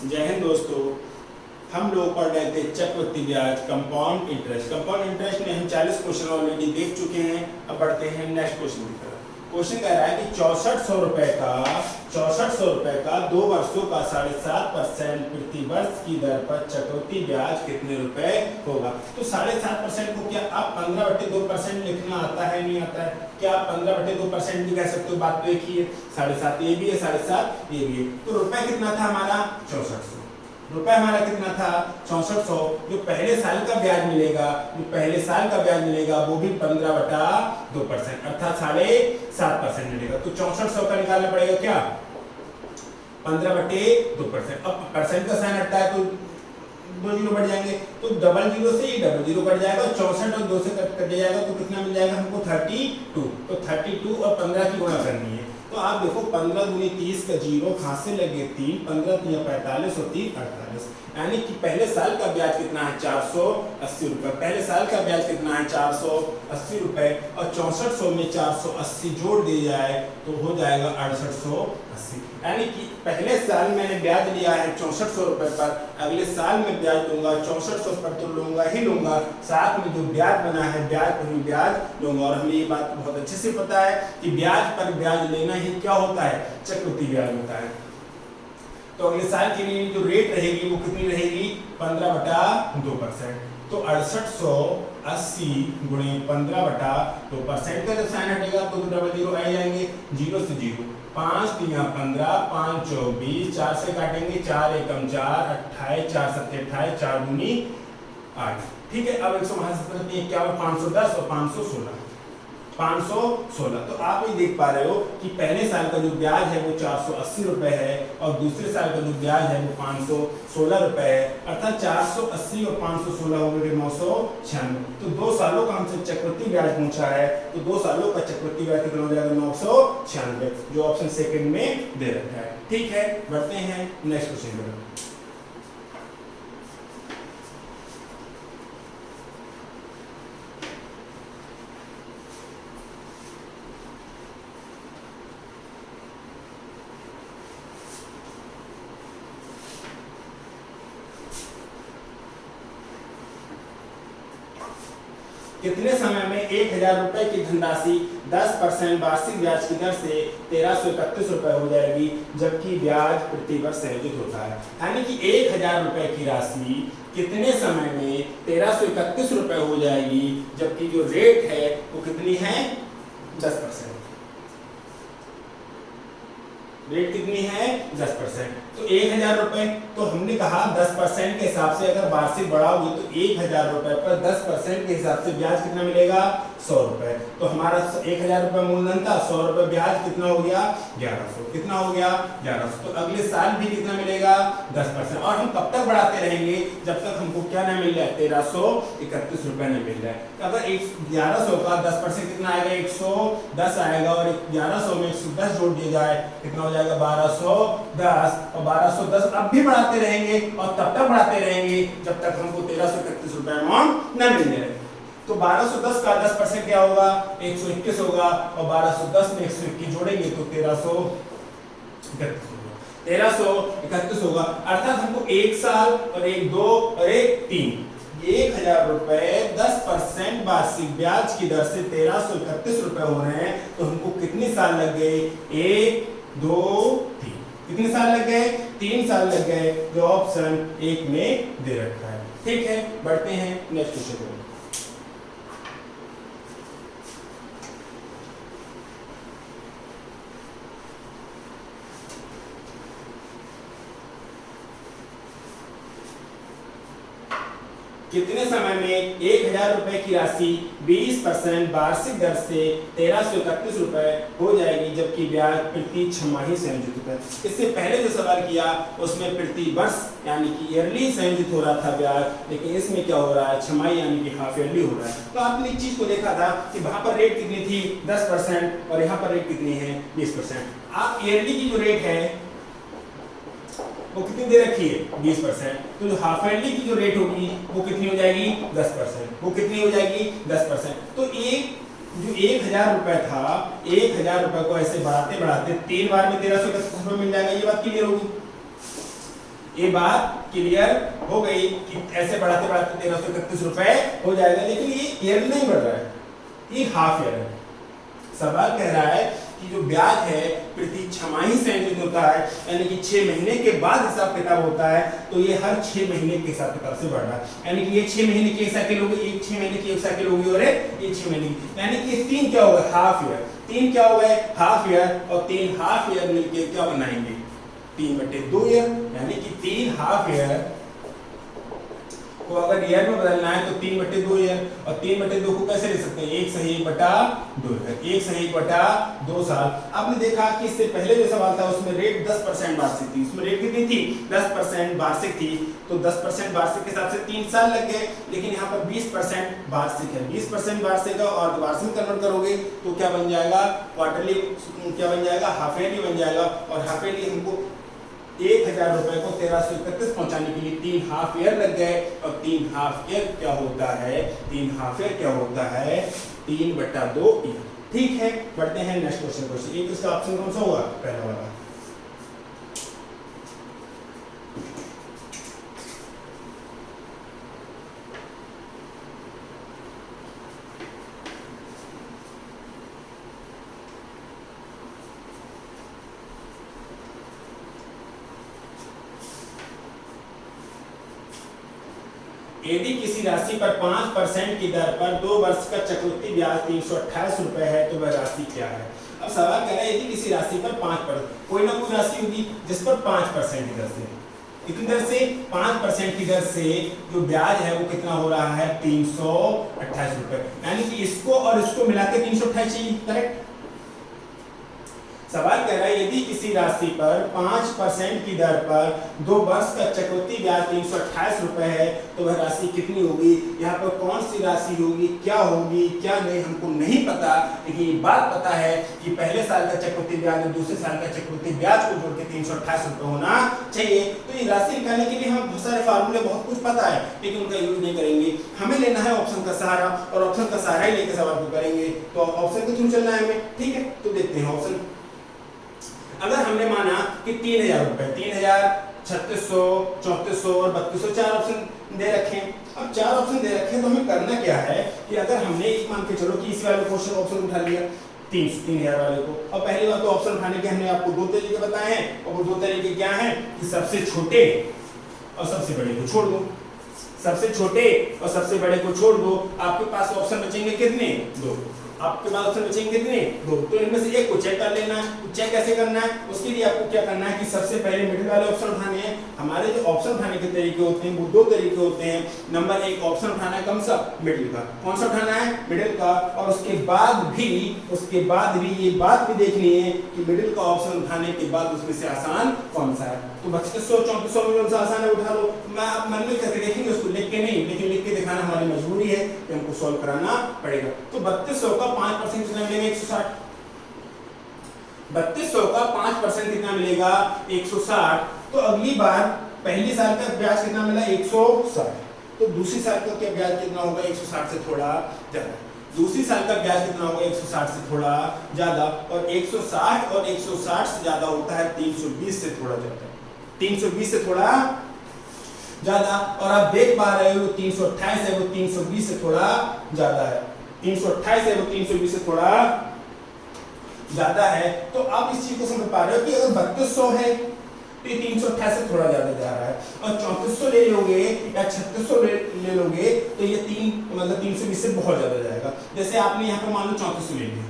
जय हिंद दोस्तों। हम लोग पढ़ रहे थे चक्रवृद्धि ब्याज कंपाउंड इंटरेस्ट। कंपाउंड इंटरेस्ट में हम 40 क्वेश्चन ऑलरेडी देख चुके हैं। अब बढ़ते हैं नेक्स्ट क्वेश्चन की तरफ। क्वेश्चन कह रहा है कि 6400 रुपए का 2 वर्षों का 7.5% प्रति वर्ष की दर पर चक्रवृद्धि ब्याज कितने रुपए होगा। तो 7.5% को क्या आप 15/2% लिखना आता है, नहीं आता है? क्या आप 15/2% भी कह सकते हो? बात तो एक ही है। 7.5 ये भी है, 7.5 ये भी है। तो रुपए कितना था हमारा? 6400 रुपए हमारा कितना था? 6400। जो पहले साल का ब्याज मिलेगा, वो भी 15/2% अर्थात 7.5% मिलेगा। तो 6400 का निकालना पड़ेगा क्या? 15/2%। अब परसेंट का साइन हटता है तो 2 जीरो बढ़ जाएंगे, तो डबल जीरो से ही डबल जीरो कट जाएगा। 64 और 2 से कट जाएगा तो कितना मिल जाएगा हमको? 32। तो 32 और 15 की गुणा करनी है। तो आप देखो 15 दूनी 30 का जीरो कहाँ से लगे? 3, 15 3 45 और 3 48। यानी कि पहले साल का ब्याज कितना है? 480 रुपए। पहले साल का ब्याज कितना है? 480 रुपए। और 6400 में 480 जोड़ दिया जाए तो हो जाएगा 6880। यानी कि पहले साल मैंने ब्याज लिया है 6400 रुपए पर, अगले साल में ब्याज लूंगा 6400 पर तो लूंगा ही लूंगा, साथ में जो ब्याज बना है ब्याज पर भी ब्याज लूंगा। और हमें ये बात बहुत अच्छे से पता है कि ब्याज पर ब्याज लेना ही क्या होता है? चक्रवृद्धि ब्याज होता है। तो अगले साल के लिए जो रेट रहेगी वो कितनी रहेगी? 15/2%। तो 6880 गुणे 15/2% का जब साइन हटेगा तो डबल जीरो आ जाएंगे। जीरो से जीरो, 5 3 15, 5 4 20, 4 से काटेंगे 4 एकम 4, 28, 4 7 28, 4 दूनी 8। ठीक है। अब 170 क्या हुआ? 510 और 516। 516। तो आप ये देख पा रहे हो कि पहले साल का जो ब्याज है वो 480 रुपए है और दूसरे साल का जो ब्याज है वो 516 रुपए है। अर्थात 480 और 516 हो गए 996। तो 2 सालों का हमसे चक्रवृद्धि ब्याज पूछा है, तो 2 सालों का चक्रवृद्धि ब्याज कितना हो जाएगा? 996, जो ऑप्शन सेकंड में दे रखा है। ठीक है, बढ़ते हैं नेक्स्ट क्वेश्चन पर। कितने समय में 1000 रुपए की धनराशि 10% वार्षिक ब्याज की दर से 1331 रुपए हो जाएगी, जबकि ब्याज प्रति वर्ष संयोजित होता है। यानी कि 1000 रुपए की राशि कितने समय में 1331 रुपए हो जाएगी, जबकि जो रेट है वो कितनी है? 10%। रेट कितनी है? 10%। तो 1000 रुपए, तो हमने कहा 10% के हिसाब से अगर वार्षिक बढ़ाओगे तो 1000 रुपए पर 10% के हिसाब से ब्याज कितना मिलेगा? 100 रुपए। तो हमारा 1000 रुपए मूलधन था, 100 रुपए ब्याज कितना हो गया? 1100। कितना हो गया? 1100। तो अगले साल भी कितना मिलेगा? 10%। और हम कब तक बढ़ाते रहेंगे? जब तक हमको क्या ना मिल जाए? 1331 रुपए न मिल जाए। तो अगर 1100 का 10% कितना आएगा? 110 आएगा और 1100 में 110 जोड़ दिया जाए कितना हो जाएगा? 1210। और 1210 अब भी बढ़ाते रहेंगे और तब तक बढ़ाते रहेंगे जब तक हमको 1331 रुपए अमाउंट न मिल जाए। तो 1210 का 10% क्या होगा? 121 होगा और 1210 में 121 जोड़ेंगे तो 1331 होगा। अर्थात हमको 1 साल और 1 2 और 1 3 1000 रुपए 10% वार्षिक ब्याज की दर से 1331 रुपए हो रहे हैं। तो हमको कितने साल लग गए? 1 2 3। कितने साल लग गए? 3 साल लग गए, जो ऑप्शन 1 में दे रखा है। ठीक है, बढ़ते हैं नेक्स्ट क्वेश्चन पर। कितने समय में 1000 रुपए की राशि 20% वार्षिक दर से 1331 रुपए हो जाएगी, जबकि ब्याज प्रति छमाही संयोजित होता है। इससे पहले जो सवाल किया उसमें प्रति वर्ष यानी कि ईयरली संयोजित हो रहा था ब्याज, लेकिन इसमें क्या हो रहा है? छमाही यानी कि हाफ ईयरली हो रहा है। तो आपने एक चीज को देखा था कि वहां पर रेट कितनी थी? 10% और यहाँ पर रेट कितनी है? 20%। आप ईयरली की जो रेट है वो कितनी दे रखी है? 20%। तो जो हाफ ईयरली की जो रेट होगी वो कितनी हो जाएगी? 10%। वो कितनी हो जाएगी? 10%। तो एक जो 1000 रुपए था, 1000 रुपए को ऐसे बढ़ाते बढ़ाते 3 बार में 1331 रुपए मिल जाएगा। ये बात क्लियर होगी? ये बात क्लियर हो गई कि ऐसे बढ़ाते बढ़ाते 1331 रुपए हो जाएगा, लेकिन ये ईयर नहीं बढ़ रहा है, ये हाफ ईयर है। सवाल कह रहा है कि जो ब्याज है प्रति छमाही संयोजित होता है, यानी कि 6 महीने के बाद हिसाब किताब होता है, तो ये हर 6 महीने के हिसाब किताब से बढ़ रहा है। यानी कि ये 6 महीने की एक साइकिल होगी, एक 6 महीने की एक साइकिल होगी, और ये 6 महीने की, यानी कि ये 3 क्या होगा, हाफ ईयर। 3 क्या होगा, हाफ ईयर, और 3 हाफ ईयर मिलके क्या बनाएंगे, 3/2 ईयर। यानी कि 3 हाफ ईयर को अगर ईयर में बदलना है तो 3/2 ईयर, और 3/2 को कैसे लिख सकते हैं, 1 सही 1/2 है, 1 सही 1/2 साल। आपने देखा कि इससे पहले जो सवाल था उसमें रेट 10% वार्षिक थी, उसमें रेट कितनी थी, 10% वार्षिक थी, तो 10% वार्षिक के हिसाब से 3 साल लग गए, लेकिन यहाँ पर 20% वार्षिक है, 20% वार्षिक है, और वार्षिक कन्वर्ट करोगे तो क्या बन जाएगा, क्वार्टरली क्या बन जाएगा, हाफ ईयरली बन जाएगा, और हाफ ईयरली हमको 1000 रुपए को 1331 पहुंचाने के लिए 3 हाफ ईयर लग गए, और 3 हाफ ईयर क्या होता है, 3 हाफ ईयर क्या होता है, 3/2 ईयर। ठीक है, बढ़ते हैं नेक्स्ट क्वेश्चन। एक इसका ऑप्शन कौन सा होगा, पहला वाला। यदि किसी राशि पर 5% की दर पर 2 वर्ष का चक्रवृद्धि ब्याज 328 रुपए है तो वह राशि क्या है। अब सवाल कर रहा है यदि किसी राशि पर 5%, कोई ना कोई राशि होगी जिस पर 5% की दर से, कितनी दर से, 5% की दर से जो ब्याज है वो कितना हो रहा है, 328 रुपए। यानी कि इसको और इसको मिला के 328 चाहिए, करेक्ट। सवाल कह रहा है यदि किसी राशि पर 5% की दर पर 2 वर्ष का चक्रवृद्धि ब्याज 328 रुपए है तो वह राशि कितनी होगी। यहाँ पर कौन सी राशि होगी, क्या होगी, क्या नहीं, हमको नहीं पता, लेकिन ये बात पता है कि पहले साल का चक्रवृद्धि ब्याज और दूसरे साल का चक्रवृद्धि ब्याज को जोड़ के 328 रुपए होना चाहिए। तो ये राशि निकालने के लिए हमें बहुत सारे फार्मूले, बहुत कुछ पता है, लेकिन उनका यूज नहीं करेंगे। हमें लेना है ऑप्शन का सहारा, और ऑप्शन का सहारा ही लेकर सवाल को करेंगे, तो ऑप्शन के थ्रू चलना है हमें। ठीक है, तो देखते हैं ऑप्शन। अगर हमने माना कि 3000 रुपए, 3000, 3600, 3400 और 3200 4 ऑप्शन दे रखे हैं। अब 4 ऑप्शन दे रखे हैं तो हमें करना क्या है कि अगर हमने एक मान के चलो कि इसी वाले क्वेश्चन ऑप्शन उठा लिया 3000 वाले को, और पहली बात तो ऑप्शन उठाने के हमने आपको 2 तरीके बताए हैं, और वो 2 तरीके क्या हैं कि सबसे छोटे और सबसे बड़े को छोड़ दो, सबसे छोटे और सबसे बड़े को छोड़ दो, आपके पास ऑप्शन बचेंगे कितने, 2। आपके पास ऑप्शन बचेंगे कितने, 2। तो इनमें से एक को चेक कर लेना है। चेक कैसे करना है, उसके लिए आपको क्या करना है कि सबसे पहले मिडिल वाले ऑप्शन उठाने हैं। हमारे जो ऑप्शन उठाने के तरीके होते हैं वो 2 तरीके होते हैं। नंबर 1 ऑप्शन उठाना है कौन सा, मिडिल का। कौन सा उठाना है, मिडिल का। और उसके बाद भी ये बात भी देखनी है कि मिडिल का ऑप्शन उठाने के बाद उसमें से आसान कौन सा है। तो 3200 3400 में कौन सा आसान है उठा लो। मैं आप मन में करके देखेंगे उसको, लिख के नहीं, लेकिन लिख के दिखाना हमारी मजबूरी है कि हमको सॉल्व कराना पड़ेगा। तो 3200 का 5% कितना मिलेगा, 160। 3200 का 5% कितना मिलेगा, 160। तो अगली बार पहली साल का ब्याज कितना मिला, 160। तो दूसरी साल का क्या ब्याज कितना होगा, 160 से थोड़ा ज्यादा। दूसरी साल का ब्याज कितना होगा, 160 से थोड़ा ज्यादा। और 160 और 160 से ज्यादा होता है 320 से थोड़ा ज्यादा, 320 से थोड़ा ज्यादा। और आप देख पा रहे हो 328 है वो 320 से थोड़ा ज्यादा है, 328 है वो 320 से थोड़ा ज्यादा है। तो आप इस चीज को समझ पा रहे हो कि अगर 3200 है तो ये 328 से थोड़ा ज्यादा जा रहा है, और 3400 ले लोगे या 3600 ले लोगे तो ये 320 से बहुत ज्यादा जाएगा। जैसे आपने यहाँ पे मान लो 3400 ले लिया,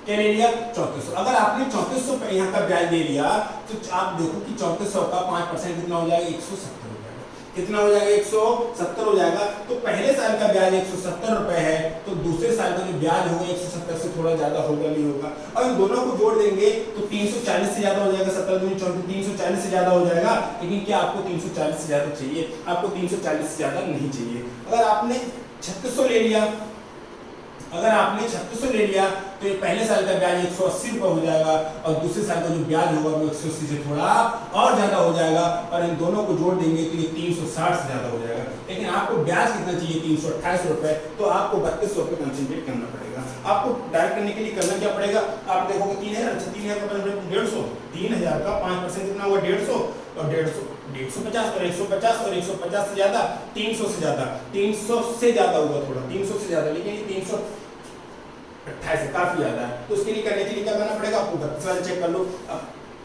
क्या ले लिया, 3400। अगर आपने 3400 पे यहाँ का ब्याज ले लिया तो आप देखो कि 3400 का 5% कितना हो जाएगा, 170 हो जाएगा। कितना हो जाएगा, 170 हो जाएगा। तो पहले साल का ब्याज 170 रुपए है, तो दूसरे साल का जो ब्याज होगा 170 से थोड़ा ज्यादा होगा, नहीं होगा। और इन दोनों को जोड़ देंगे तो 340 से ज्यादा हो जाएगा, 17 दूनी 34, 340 से ज्यादा हो जाएगा। लेकिन क्या आपको 340 से ज्यादा चाहिए, आपको 340 से ज्यादा नहीं चाहिए। अगर आपने 3600 ले लिया, अगर आपने 3600 ले लिया तो ये पहले साल का ब्याज 180 रुपए हो जाएगा, और दूसरे साल का जो ब्याज होगा वो 180 से थोड़ा और ज्यादा हो जाएगा। और इन दोनों को जोड़ देंगे तो ये 360 से ज्यादा हो जाएगा। लेकिन आपको ब्याज कितना चाहिए, 328 रुपए। तो आपको 3200 पे कंसंट्रेट करना पड़ेगा। आपको डायरेक्ट करने के लिए करना क्या पड़ेगा, आप देखोगे 3000, अच्छा 3000 का 150, 3000 का 5% कितना हुआ 150, और 150 और 150 और 150 से ज्यादा 300 से ज्यादा, 300 से ज्यादा होगा थोड़ा, 300 से ज्यादा, लेकिन ये 328 काफी ज्यादा है। तो उसके लिए करने के लिए क्या करना पड़ेगा आपको, 32 वाले चेक कर लो। अब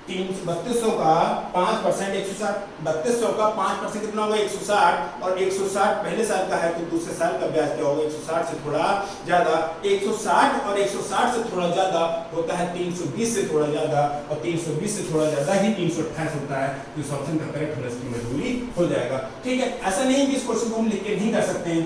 3200 का 5% 160, 3200 का 5% कितना होगा 160, और 160 पहले साल का है तो दूसरे साल का ब्याज क्या होगा 160 से थोड़ा ज्यादा, 160 और 160 से थोड़ा ज्यादा होता है 320 से थोड़ा ज्यादा, और 320 से थोड़ा ज्यादा ही 328 होता है। तो इस ऑप्शन का करेक्ट होना इसकी मजबूरी हो जाएगा। ठीक है, ऐसा नहीं कि इस क्वेश्चन को हम लिख के नहीं कर सकते हैं,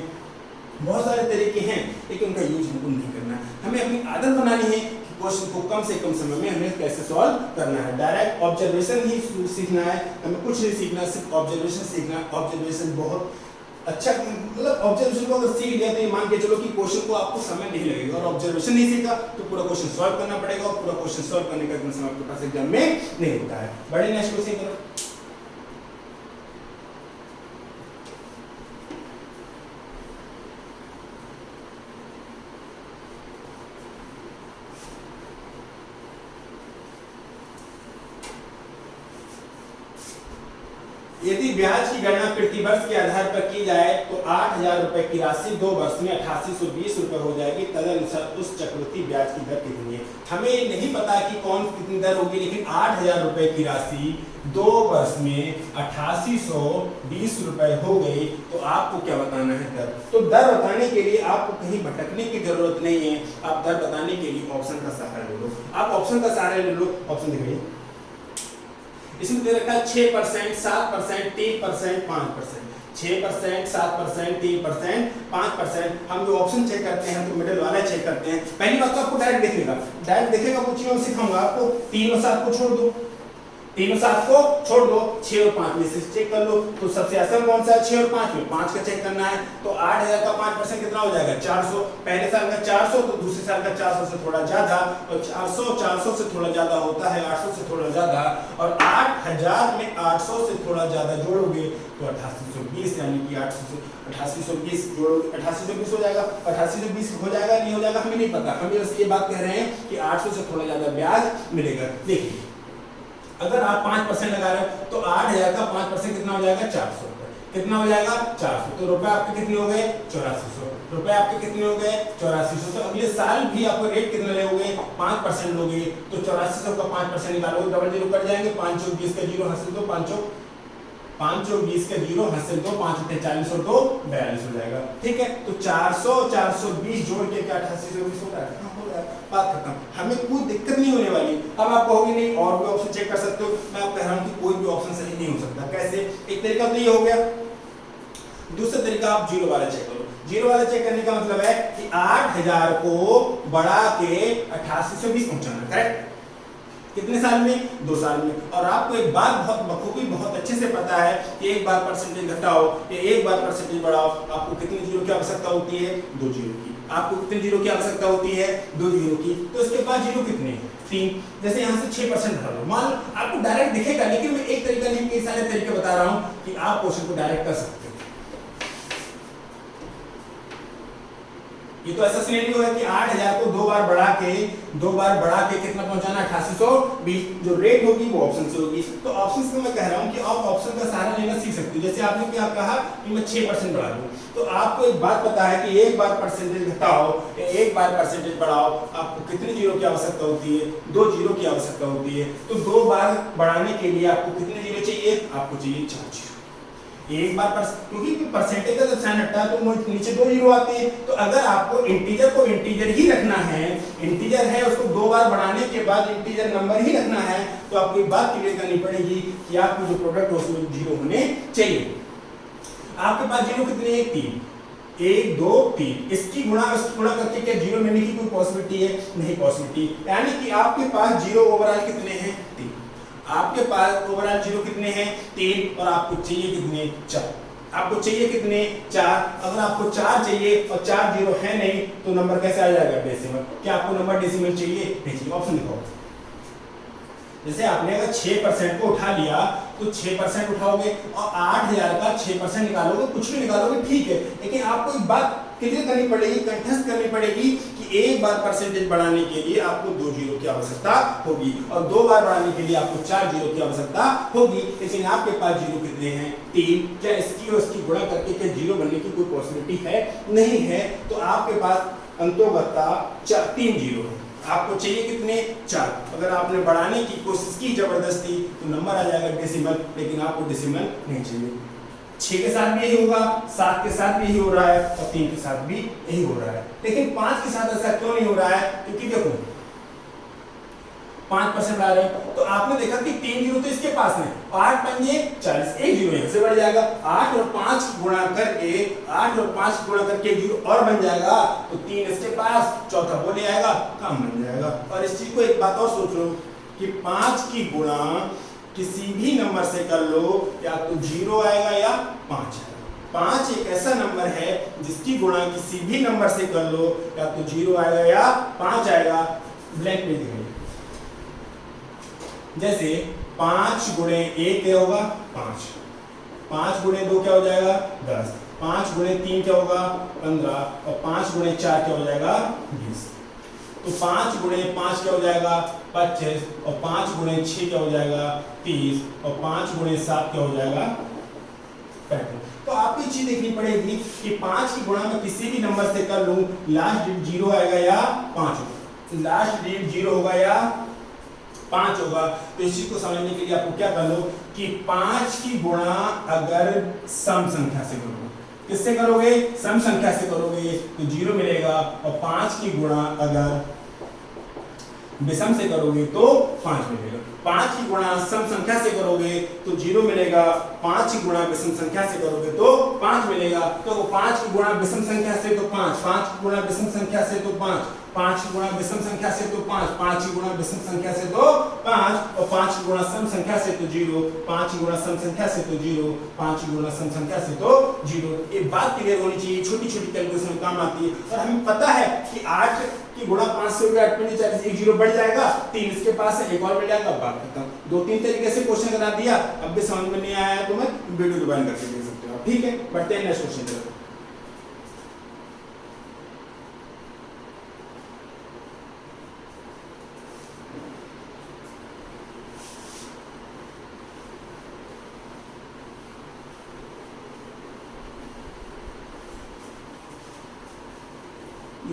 बहुत सारे तरीके हैं, लेकिन उनका यूज हमको नहीं करना है। हमें अपनी आदत बनानी है कि क्वेश्चन को कम से कम समय में हमें कैसे सॉल्व करना है। डायरेक्ट ऑब्जर्वेशन ही सीखना है, हमें कुछ नहीं सीखना, सिर्फ ऑब्जर्वेशन सीखना है। ऑब्जर्वेशन बहुत अच्छा, मतलब ऑब्जर्वेशन को अगर सीख लिया तो ये मान के चलो कि क्वेश्चन को आपको समय नहीं लगेगा, और ऑब्जर्वेशन नहीं सीखा तो पूरा क्वेश्चन सॉल्व करना पड़ेगा, और पूरा क्वेश्चन सॉल्व करने का इतना समय आपके पास एग्जाम में नहीं होता है। बड़े नेक्स्ट क्वेश्चन करो। यदि ब्याज की गणना प्रति वर्ष के आधार पर की जाए तो 8000 रुपए की राशि 2 वर्ष में 8820 रुपए हो जाएगी। तदनुसार उस चक्रवृद्धि ब्याज की दर कितनी है। हमें नहीं पता कि कौन कितनी दर होगी, लेकिन 8000 रुपए की राशि 2 वर्ष में 8820 रुपए हो गई। तो आपको क्या बताना है दर। तो दर बताने के लिए आपको कहीं भटकने की जरूरत नहीं है, आप दर बताने के लिए ऑप्शन का सहारा ले लो। आप ऑप्शन का सहारा ले लो, ऑप्शन दिखाइए, इसमें दे रखा है 6%, 7%, 3%, 5%। 6%, 7%, 3%, 5%। हम जो ऑप्शन चेक करते हैं तो मिडिल वाला चेक करते हैं। पहली बात तो आपको डायरेक्ट दिखेगा, डायरेक्ट दिखेगा, कुछ नहीं सिखाऊंगा आपको। 3 और 7 को छोड़ दो, 3 और 7 को छोड़ दो, 6 और 5 में से चेक कर लो। तो सबसे आसान कौन सा है, 6 और 5 में, 5 का चेक करना है। तो 8000 का 5% कितना हो जाएगा 400। पहले साल का 400 तो दूसरे साल का 400 से थोड़ा ज्यादा, और 400 से थोड़ा ज्यादा होता है 800 से थोड़ा ज्यादा, और 8000 में 800 से थोड़ा ज्यादा जोड़ोगे तो 8820, यानी कि 8820 जोड़ोगे 8820 हो जाएगा। 8820 हो जाएगा नहीं हो जाएगा हमें नहीं पता, हम बस ये बात कह रहे हैं कि 800 से थोड़ा ज्यादा ब्याज मिलेगा। देखिए अगर आप 5% लगा रहे हो तो 8000 का 5% कितना हो जाएगा 400 रुपए, कितना हो जाएगा 400। तो रुपए आपके कितने हो गए 8400 रुपए, आपके कितने हो गए 8400। तो अगले साल भी आपको रेट कितना लोगे 5% लोगे, तो 8400 का 5% निकालोगे, डबल जीरो कट जाएंगे, 5 चौक 20 का जीरो हासिल दो, 5 चौक 20 का जीरो हासिल दो, 5 उठे 40 और 2 42 हो जाएगा। ठीक है, तो 400 420 जोड़ के क्या 8820 होता है, बात खत्म, हमें कोई दिक्कत नहीं होने वाली। अब आप कहोगे नहीं और भी ऑप्शन चेक कर सकते हो, मैं आप कह रहा हूं कि कोई भी ऑप्शन सही नहीं हो सकता। कैसे, एक तरीका तो ये हो गया, दूसरा तरीका आप जीरो वाला चेक करो। जीरो वाला चेक करने का मतलब है कि 8000 को बढ़ा के 8820 पहुंचाना, करेक्ट, कितने साल में 2 साल में। और आपको एक बात बहुत बखूबी बहुत अच्छे से पता है कि एक बार परसेंटेज घटाओ या एक बार परसेंटेज बढ़ाओ, आपको कितने जीरो की आवश्यकता होती है 2 जीरो की। आपको कितने जीरो की आवश्यकता होती है 2 जीरो की। तो इसके बाद जीरो कितने 3, जैसे यहाँ से 6% बढ़ा लो, मान आपको डायरेक्ट दिखेगा, लेकिन मैं एक तरीका नहीं कई सारे तरीके बता रहा हूँ कि आप क्वेश्चन को डायरेक्ट कर सकते हो। ये तो ऐसा सिनेरियो है कि 8000 को 2 बार बढ़ा के कितना पहुंचाना 8820, जो रेट होगी वो ऑप्शन से होगी। तो ऑप्शन से मैं कह रहा हूं कि आप ऑप्शन का सहारा लेना सीख सकते हो। जैसे आपने क्या कहा कि मैं 6% बढ़ा दूं, तो आपको एक बात पता है कि एक बार परसेंटेज घटाओ या एक बार परसेंटेज बढ़ाओ, आपको कितने जीरो की आवश्यकता होती है 2 जीरो की आवश्यकता होती है। तो 2 बार बढ़ाने के लिए आपको कितने जीरो चाहिए, आपको चाहिए 4 जीरो। एक बार क्योंकि परसेंटेज का जब साइन हटता है तो नीचे 2 जीरो आते हैं। तो अगर आपको इंटीजर को इंटीजर ही रखना है, इंटीजर है उसको 2 बार बढ़ाने के बाद इंटीजर नंबर ही रखना है, तो आपको एक बात क्लियर करनी पड़ेगी कि आपको जो प्रोडक्ट है उसमें जीरो होने चाहिए। आपके पास जीरो कितने हैं 3, 1 2 3, इसकी गुणा करके क्या जीरो मिलने की कोई पॉसिबिलिटी है, नहीं पॉसिबिलिटी। यानी कि आपके पास जीरो ओवरऑल कितने हैं 3, आपके पास ओवरऑल जीरो कितने हैं 3, और आपको चाहिए कितने 4, आपको चाहिए कितने 4। अगर आपको 4 चाहिए और 4 जीरो है नहीं तो नंबर कैसे आ जाएगा डेसिमल। क्या आपको नंबर डेसिमल चाहिए, नहीं चाहिए, ऑप्शन दिखाओ। जैसे आपने अगर 6% को उठा लिया तो 6% उठाओगे और 8000 का 6% निकालोगे, कुछ भी निकालोगे ठीक है, लेकिन आपको एक बात क्लियर करनी पड़ेगी, कंठस्थ करनी पड़ेगी कि एक बार परसेंटेज बढ़ाने के लिए आपको 2 जीरो की आवश्यकता होगी और 2 बार बढ़ाने के लिए आपको 4 जीरो की आवश्यकता होगी। लेकिन आपके पास जीरो कितने हैं? 3। क्या इसकी और इसकी गुणा करके क्या जीरो बनने की कोई पॉसिबिलिटी है? नहीं है। तो आपके पास अंतोगत्ता 3 जीरो है। आपको चाहिए कितने? 4। अगर आपने बढ़ाने की कोशिश की जबरदस्ती तो नंबर आ जाएगा डेसिमल, लेकिन आपको डेसिमल नहीं चाहिए। 6 के साथ भी यही होगा, 7 के साथ भी यही हो रहा है और 3 के साथ भी यही हो रहा है, लेकिन 5 के साथ ऐसा क्यों नहीं हो रहा है? क्योंकि देखो 5% आ रहे हैं तो आपने देखा कि 3 जीरो तो इसके पास है, 8 पंजे 40, एक जीरो यहाँ से बढ़ जाएगा, 8 और 5 गुणा करके 8 और 5 गुणा करके जीरो और बन जाएगा, तो 3 इसके पास, चौथा वो ले आएगा, काम बन जाएगा। और इस चीज को एक बात और सोच लो कि 5 की गुणा किसी भी नंबर से कर लो, या तो जीरो आएगा या 5 आएगा। 5 एक ऐसा नंबर है जिसकी गुणा किसी भी नंबर से कर लो, या तो जीरो आएगा या 5 आएगा। ब्लैंक में दिखाइए, जैसे 5 गुणे 1 क्या होगा? 5, 5 गुणे 2 क्या हो जाएगा? 10, 5 गुणे 3 क्या होगा? 15 और 5 गुणे 4 क्या हो जाएगा? 20। तो 5 गुणे 5 क्या हो जाएगा? 25 और 5 गुणे 6 क्या हो जाएगा? 30 और 5 गुणे 7 क्या हो जाएगा? 35। तो आपको चीज देखनी पड़ेगी कि 5 की गुणा में किसी भी नंबर से कर लूं, लास्ट डिजिट जीरो आएगा या 5 होगा, लास्ट डिजिट जीरो होगा या 5 होगा। तो इस चीज को समझने के लिए आपको क्या कर लो कि 5 की गुणा अगर सम संख्या से करोगे, किससे करोगे? सम संख्या से करोगे तो जीरो मिलेगा, और 5 की गुणा अगर विषम से करोगे तो 5 मिलेगा। 5 की गुणा सम संख्या से करोगे तो जीरो मिलेगा, 5 की गुणा विषम संख्या से करोगे तो 5 मिलेगा। तो 5 की गुणा विषम संख्या से तो 5, 5 की गुणा विषम संख्या से तो 5, 5 की गुणा विषम संख्या से तो 5, 5 की गुणा विषम संख्या से तो 5 और 5 की गुणा सम संख्या से तो 0, 5 की गुणा सम संख्या से तो 0, 5 की गुणा सम संख्या से तो 0। ये बात क्लियर होनी चाहिए, छोटी छोटी कैलकुलेशन काम आती है। और हमें पता है कि 8 की गुणा 5 से होगा 8 पंजे 40, एक जीरो बढ़ जाएगा, 3 इसके पास है, एक और बढ़ जाएगा, बात खत्म। 2-3 तरीके से क्वेश्चन करा दिया, अब भी समझ में नहीं आया तो मैं वीडियो रिवाइंड करके दे सकते हो, ठीक है। बढ़ते हैं नेक्स्ट क्वेश्चन की तरफ।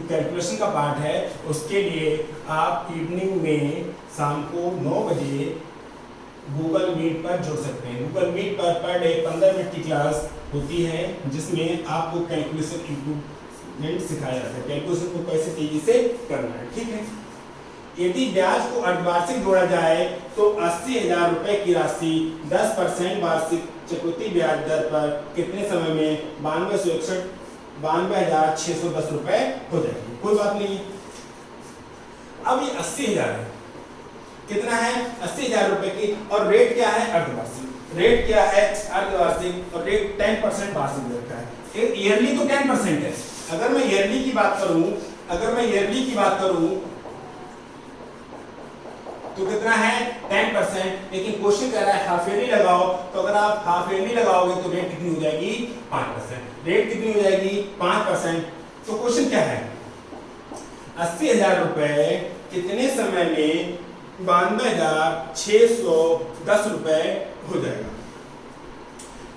कैलकुलेशन का पार्ट है, उसके लिए आप इवनिंग में शाम को 9 बजे गूगल मीट पर जुड़ सकते हैं। गूगल मीट पर डे 15 मिनट की क्लास होती है जिसमें आपको कैलकुलेशन इम्प्रूवमेंट सिखाया जाता है, कैलकुलेशन को कैसे तेजी से करना है, ठीक है। यदि ब्याज को अर्धवार्षिक जोड़ा जाए तो 80,000 रुपए की राशि 10% वार्षिक चक्रवृद्धि ब्याज दर पर कितने समय में 92,610 रुपए हो जाएगी। कोई बात नहीं। अब ये 80,000 है, कितना है? 80,000 रुपए की, और रेट क्या है? अर्धवार्षिक। रेट क्या है? अर्धवार्षिक। और रेट 10% वार्षिक दर का है। ईयरली तो 10% है। अगर मैं ईयरली की बात करूं तो कितना है? 10%। लेकिन क्वेश्चन कह रहा है हाफ ईयरली लगाओ, तो अगर आप हाफ ईयरली लगाओगे तो रेट कितनी हो जाएगी? 5%। रेट कितनी हो जाएगी? 5%। तो क्वेश्चन क्या है? 80,000 रुपए कितने समय में 92,610 रुपए हो जाएगा,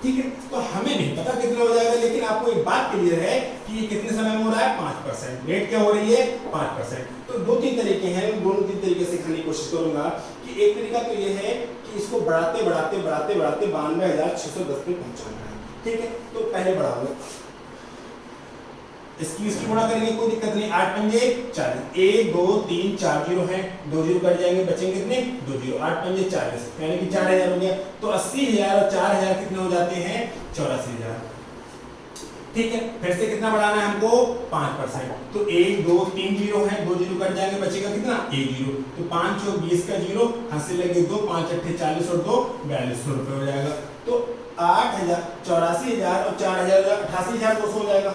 ठीक है। तो हमें नहीं पता कितना हो जाएगा, लेकिन आपको एक बात क्लियर है कि ये कितने समय में हो रहा है? 5%। रेट क्या हो रही है? 5%। तो 2-3 तरीके हैं, दोनों 3 तरीके से खाने की कोशिश करूंगा। कि एक तरीका तो ये है कि इसको बढ़ाते 92,610 पे पहुंचाना है, ठीक है। तो पहले बढ़ाओ, इसकी गुणा करेंगे, कोई दिक्कत नहीं। 8 पंजे 40, 1 2 3 4 जीरो है, 2 जीरो कट जाएंगे, बचेंगे कितने? 2 जीरो। 8 पंजे 40 यानी कि 4,000 हो गया। तो 80,000 और 4,000 कितने हो जाते हैं? 84,000, ठीक है। फिर से कितना बढ़ाना है हमको? 5%। तो 1 2 3 जीरो है, 2 जीरो कट जाएंगे, बचेगा कितना? 1 जीरो। तो 5 और 20 का जीरो, हंसी लगे 2, 5 8 40 और 2 4200 रुपए हो जाएगा। तो 8,000 84,000 और 4,000 88,200 हो जाएगा।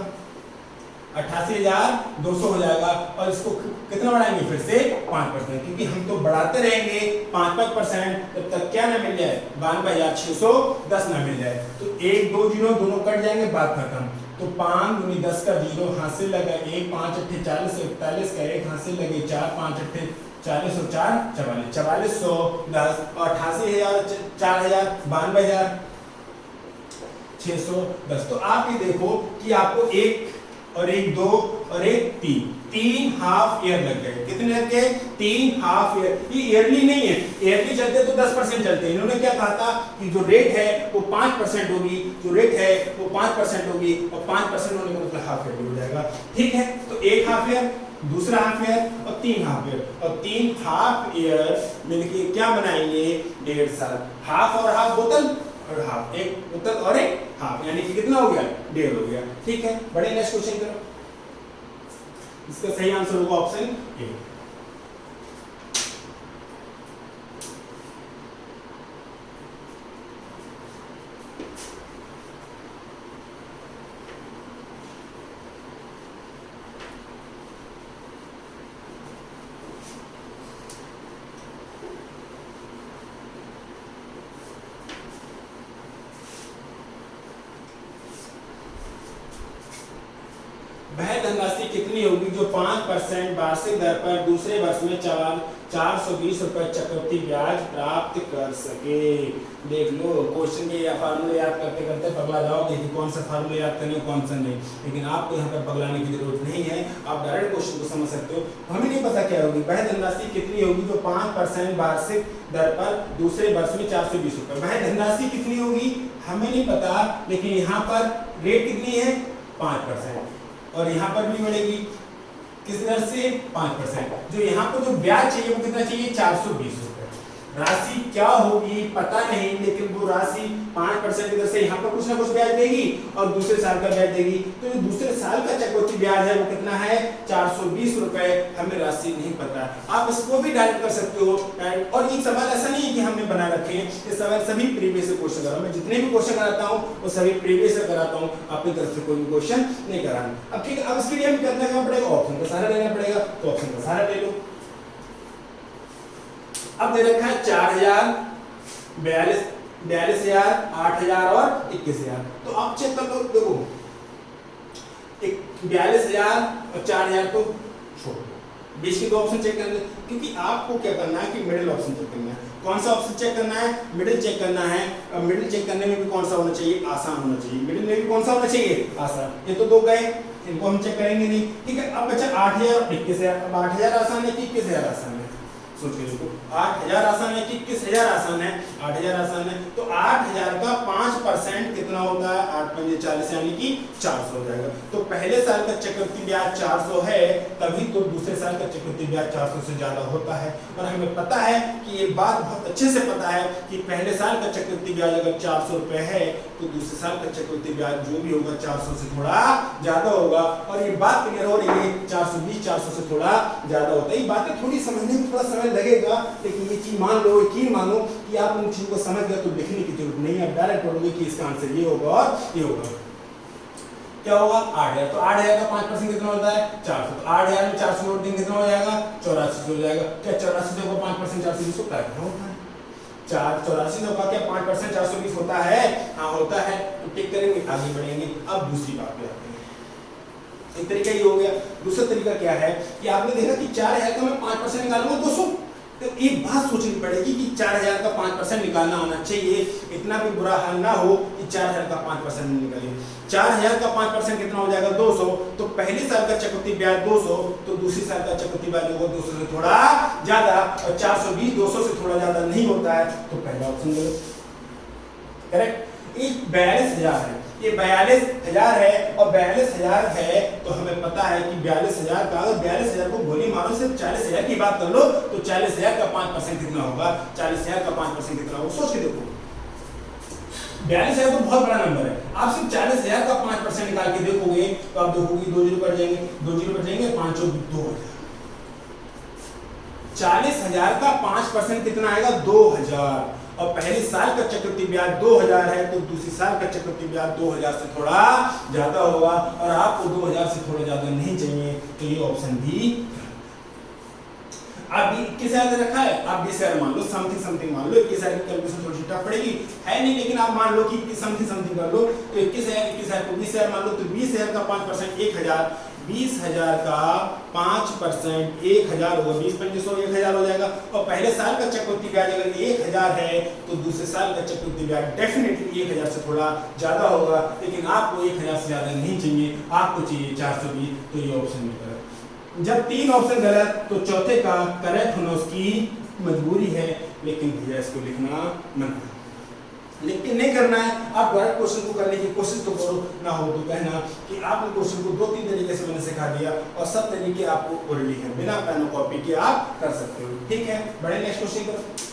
88,200 हो जाएगा। और इसको कितना बढ़ाएंगे फिर से 5%, क्योंकि हम तो बढ़ाते रहेंगे 5% तब तक क्या ना मिल जाए 92,610 ना मिल जाए। तो 1 2 जीरो दोनों कट जाएंगे, बात खत्म। तो 5 दूनी 10 का जीरो हाथ से लगा 1 5 8 40 41 का 1 हाथ से लगे 4 5 8 40 और 4 44 4410 और 88,000 4000 92,610। तो आप ये देखो कि आपको 1 और 1 2 और 1 3 हाफ ईयर लग गए। कितने लग गए? 3 हाफ ईयर। ये ईयरली नहीं है, ईयरली चलते तो 10% चलते हैं। इन्होंने क्या कहा था कि जो रेट है वो 5% होगी, जो रेट है वो 5% होगी और 5% होने का मतलब हाफ ईयर हो जाएगा। ठीक है, तो 1 हाफ ईयर, दूसरा हाफ ईयर और 3 हाफ ईयर, और 3 हाफ ईयर मिलके क्या बनाएंगे? 1.5 साल। हाफ और हाफ बोतल और हाफ, एक बोतल और एक हाफ, यानी कि कितना हो गया? 1.5 हो गया। ठीक है, बड़े नेक्स्ट क्वेश्चन करो। इसका सही आंसर होगा ऑप्शन ए। वह धनराशि कितनी होगी जो 5% वार्षिक दर पर दूसरे वर्ष में 420 रुपए चक्रवृद्धि ब्याज प्राप्त कर सके? देख लो, क्वेश्चन के फार्मूले याद करते करते पगला जाओगे कि कौन सा फार्मूला याद करने कौन सा नहीं, लेकिन आपको यहाँ पर पगलाने की जरूरत नहीं है, आप डायरेक्ट क्वेश्चन को समझ सकते हो। हमें नहीं पता क्या होगी, वह धनराशि कितनी होगी जो 5% वार्षिक दर पर दूसरे वर्ष में 420 रुपए। वह धनराशि कितनी होगी हमें नहीं पता, लेकिन यहाँ पर रेट कितनी है? 5%, और यहाँ पर भी बढ़ेगी किस दर से? 5%। जो यहाँ पर जो ब्याज चाहिए वो कितना चाहिए? 420 रुपए। राशि क्या होगी पता नहीं, लेकिन वो राशि 5% की दर से यहाँ पर कुछ ना कुछ ब्याज देगी और दूसरे साल का ब्याज देगी। तो जो दूसरे साल का चक्रवृद्धि ब्याज है वो कितना है? 420 रुपए। हमें राशि नहीं पता, आप इसको भी डायरेक्ट कर सकते हो। और ये सवाल ऐसा नहीं है कि हमने बना रखे हैं, ये सवाल सभी प्रीवियस क्वेश्चन करा, मैं जितने भी क्वेश्चन कराता हूँ वो सभी प्रीवियस कराता हूँ, अपनी तरफ से कोई भी क्वेश्चन नहीं कराना। अब ठीक है, अब इसके लिए हमें करना क्या पड़ेगा? ऑप्शन का सहारा लेना पड़ेगा, तो ऑप्शन का सहारा ले लो। अब दे रखा है 4,000, 42,000, 8,000 और 21,000। तो आप चेक कर लो, देखो 42,000 और 4,000 को छोड़ दो, बीच के दो ऑप्शन चेक करना है, क्योंकि आपको क्या करना है कि मिडिल ऑप्शन चेक करना है। कौन सा ऑप्शन चेक करना है? मिडिल चेक करना है। और मिडिल चेक करने में भी कौन सा होना चाहिए? आसान होना चाहिए। मिडिल में भी कौन सा होना चाहिए? आसान। ये तो दो गए, इनको हम चेक करेंगे नहीं। ठीक है, अब बचा 8,000 और 21,000। अब 8,000 आसान है कि 21,000 आसान है? सोच के देखो, 8,000 आसान है कि 21,000 आसान है? 8,000 आसान है। तो 8,000 का 5% कितना होता है? 8 पंजे 40, यानी कि 400 हो जाएगा। तो पहले साल का चक्रवृद्धि ब्याज 400 है, तभी तो दूसरे साल का चक्रवृद्धि ब्याज 400 से ज्यादा होता है। और हमें पता है कि ये बात बहुत अच्छे से पता है कि पहले साल का चक्रवृद्धि ब्याज अगर 400 रुपए है तो दूसरे साल का चक्रवृद्धि ब्याज जो भी होगा 400 से थोड़ा ज्यादा होगा। और ये बात क्लियर हो रही है, 420 400 से थोड़ा ज्यादा होता है। ये बातें थोड़ी समझने में थोड़ा समय लगेगा, लेकिन ये चीज मान लो, यकीन मानो कि आप उन चीजों को समझ गए तो लिखने की जरूरत नहीं है, आप डायरेक्ट पढ़ोगे कि इसका आंसर ये होगा और ये होगा। क्या होगा? 8,000। तो 8,000 का 5% कितना होता है? 400। तो 8,000 में 400 जोड़ देंगे कितना हो जाएगा? 84 हो जाएगा। क्या 84 का 5% 420 होता है? होता है। 84 का क्या 5% 420 होता है? हाँ होता है। तो टिक करेंगे, आगे बढ़ेंगे। अब दूसरी बात पे आते हैं। एक तरीका ये हो गया। दूसरा तरीका क्या है कि आपने देखा कि 4,000 का मैं 5% निकालूंगा 200, तो एक बात सोचनी पड़ेगी कि 4,000 का 5% निकालना आना चाहिए। इतना भी बुरा हाल ना हो कि 4,000 का 5% नहीं निकाले। 4,000 का 5% कितना हो जाएगा? 200। तो पहले साल का चक्रवृद्धि ब्याज 200, तो दूसरी साल का चक्रवृद्धि ब्याज होगा 200 से थोड़ा ज्यादा, और 420 200 से थोड़ा ज्यादा नहीं होता है, तो पहला ऑप्शन गलत। करेक्ट। ये 42,000 है, ये 42,000 है, और 42,000 है तो हमें पता है कि 42,000 का, अगर 42,000 को गोली मारो सिर्फ 40,000 की बात कर लो तो 40,000 का 5% कितना होगा? 40,000 का 5% कितना होगा? सोच के देखो, 42,000 तो बहुत बड़ा नंबर है। आप सिर्फ 40,000 का 5% निकाल के देखोगे तो आप देखोगे 2 जीरो कट जाएंगे, 2 जीरो कट जाएंगे, 5 और 2,000। 40,000 का 5% कितना आएगा? 2,000। और पहले साल का चक्रवृद्धि ब्याज 2000 है तो दूसरी साल का चक्रवृद्धि ब्याज 2000 से थोड़ा ज्यादा होगा और आपको 2000 से थोड़ा ज्यादा नहीं चाहिए तो ये ऑप्शन भी। आप 21,000 रखा है, आप 20,000 मान लो, समथिंग समथिंग मान लो। 21,000 की कैलकुलेशन थोड़ी सी टफ पड़ेगी है नहीं, लेकिन आप मान लो कि समथिंग समथिंग कर लो तो 21,000 को 20,000 मान लो तो 20,000 का 5% 1,000, 20,000 का 5% 1,000 होगा, 20 25 1,000 हो जाएगा। और पहले साल का चक्रवृद्धि ब्याज अगर 1,000 है तो दूसरे साल का चक्रवृद्धि ब्याज डेफिनेटली 1,000 से थोड़ा ज्यादा होगा, लेकिन आपको 1,000 से ज्यादा नहीं चाहिए, आपको चाहिए 420, तो ये ऑप्शन भी गलत। जब 3 ऑप्शन गलत तो चौथे का करेक्ट होना उसकी मजबूरी है, लेकिन भैया इसको लिखना मना, लेकिन नहीं करना है। आप डायरेक्ट क्वेश्चन को करने की कोशिश तो करो, ना हो तो कहना कि आपने क्वेश्चन को 2-3 तरीके से मैंने सिखा दिया और सब तरीके आपको ऑलरेडी है, बिना पेन और कॉपी के आप कर सकते हो। ठीक है, बड़े नेक्स्ट क्वेश्चन करो।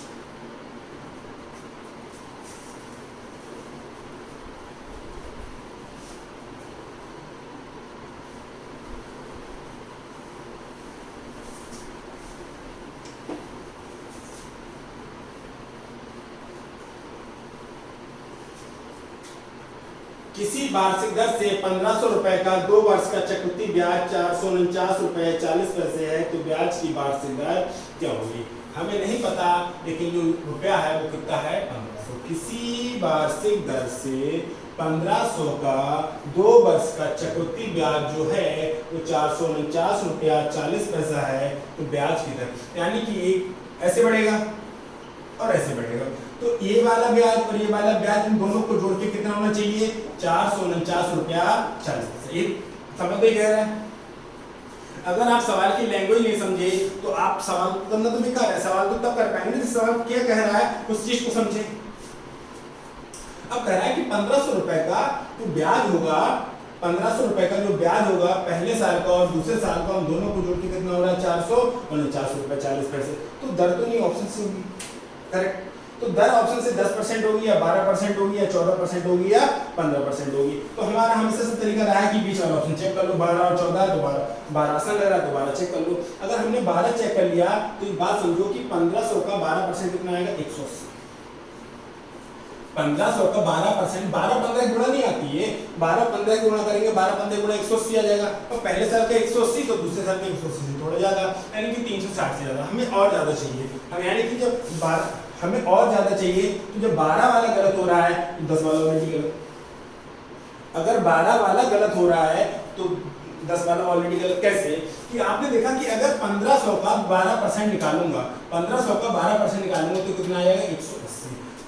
किसी वार्षिक दर से 1,500 रुपए का 2 वर्ष का चक्रवृद्धि ब्याज 449 रुपए 40 पैसे है तो ब्याज की वार्षिक दर क्या होगी? हमें नहीं पता, लेकिन जो रुपया है वो कितना है 1,500। किसी वार्षिक दर से 1,500 का 2 वर्ष का चक्रवृद्धि ब्याज जो है वो 449 रुपया 40 पैसा है तो ब्याज की दर, यानी कि एक ऐसे बढ़ेगा और ऐसे बढ़ेगा, तो ये वाला ब्याज और ये वाला ब्याज इन दोनों को जोड़ के कितना होना चाहिए? 449 रुपया 40 पैसे। ये समझ में कह रहा है? अगर आप सवाल की लैंग्वेज नहीं समझे तो आप सवाल करना तो बेकार है, सवाल तो तब कर पाएंगे जब सवाल क्या कह रहा है उस चीज को समझे। अब कह रहा है कि 1,500 रुपए का जो ब्याज होगा, 1,500 रुपए का जो ब्याज होगा पहले साल का और दूसरे साल का, उन दोनों को जोड़ के कितना हो रहा है? 449 रुपए 40 पैसे। तो दर तो नहीं ऑप्शन से होगी, करेक्ट? तो दर ऑप्शन से 10% होगी या 12% होगी या 14% होगी या 15% होगी। तो हमारा हमेशा से तरीका रहा है कि बीच वाला ऑप्शन चेक कर लो, 12 और 14 तो 12 आसान लग रहा है तो 12 चेक कर लो। अगर हमने 12 चेक कर लिया तो एक बात समझो कि 1,500 का 12% कितना आएगा? 180। 1,500 का 12%, 12-15 गुणा नहीं आती है, 12-15 गुणा करेंगे, 12-15 गुणा 180 आ जाएगा। और पहले साल का 180 तो दूसरे साल का 180 से थोड़ा ज्यादा, यानी कि 360 से ज्यादा। हमें और ज्यादा चाहिए, हम यानी कि जब हमें और ज्यादा चाहिए तो जब 12 वाला गलत हो रहा है तो 10 वाला ऑलरेडी गलत। अगर 12 वाला गलत हो रहा है तो 10 वाला ऑलरेडी गलत। कैसे? कि आपने देखा कि अगर 1,500 का 12% निकालूंगा, 1,500 का 12% निकालूंगा तो कितना आ जाएगा? 180।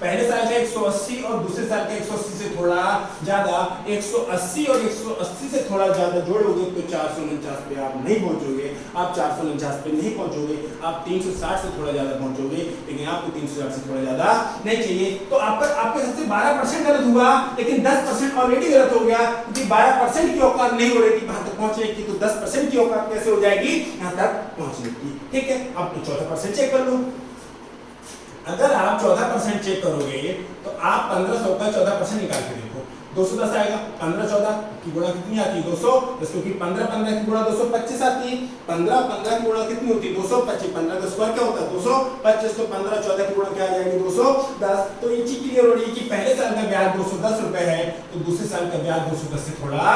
पहले साल का 180 और दूसरे साल का 180 से थोड़ा ज्यादा, 180 और 180 से थोड़ा ज्यादा जोड़ोगे तो 449 पे आप नहीं पहुंचोगे, आप 449 पे नहीं पहुंचोगे, आप 360 से थोड़ा ज्यादा पहुंचोगे, लेकिन आपको 360 से थोड़ा ज्यादा नहीं चाहिए। तो आपके सबसे 12% गलत हुआ, लेकिन 10% ऑलरेडी गलत हो गया, क्योंकि 12% की औकात नहीं हो रही थी वहां तक पहुंचने की, तो 10% की औकात कैसे हो जाएगी यहाँ तक पहुंचने की? ठीक है, आप तो 14% चेक कर लो। अगर आप 14% चेक करोगे तो आप 1,500 का 14% निकाल के देखो, 210 आएगा। 15-14 की गुणा कितनी आती है? 200। क्योंकि 15-15 की गुणा 225 आती है। 15-15 की गुणा कितनी होती है? 225। 15 का स्क्वायर क्या होता है? 225। तो 15-14 की गुणा क्या आ जाएगी? 210। तो ये चीज क्लियर हो रही है कि पहले साल का ब्याज 210 रुपए है तो दूसरे साल का ब्याज 210 से थोड़ा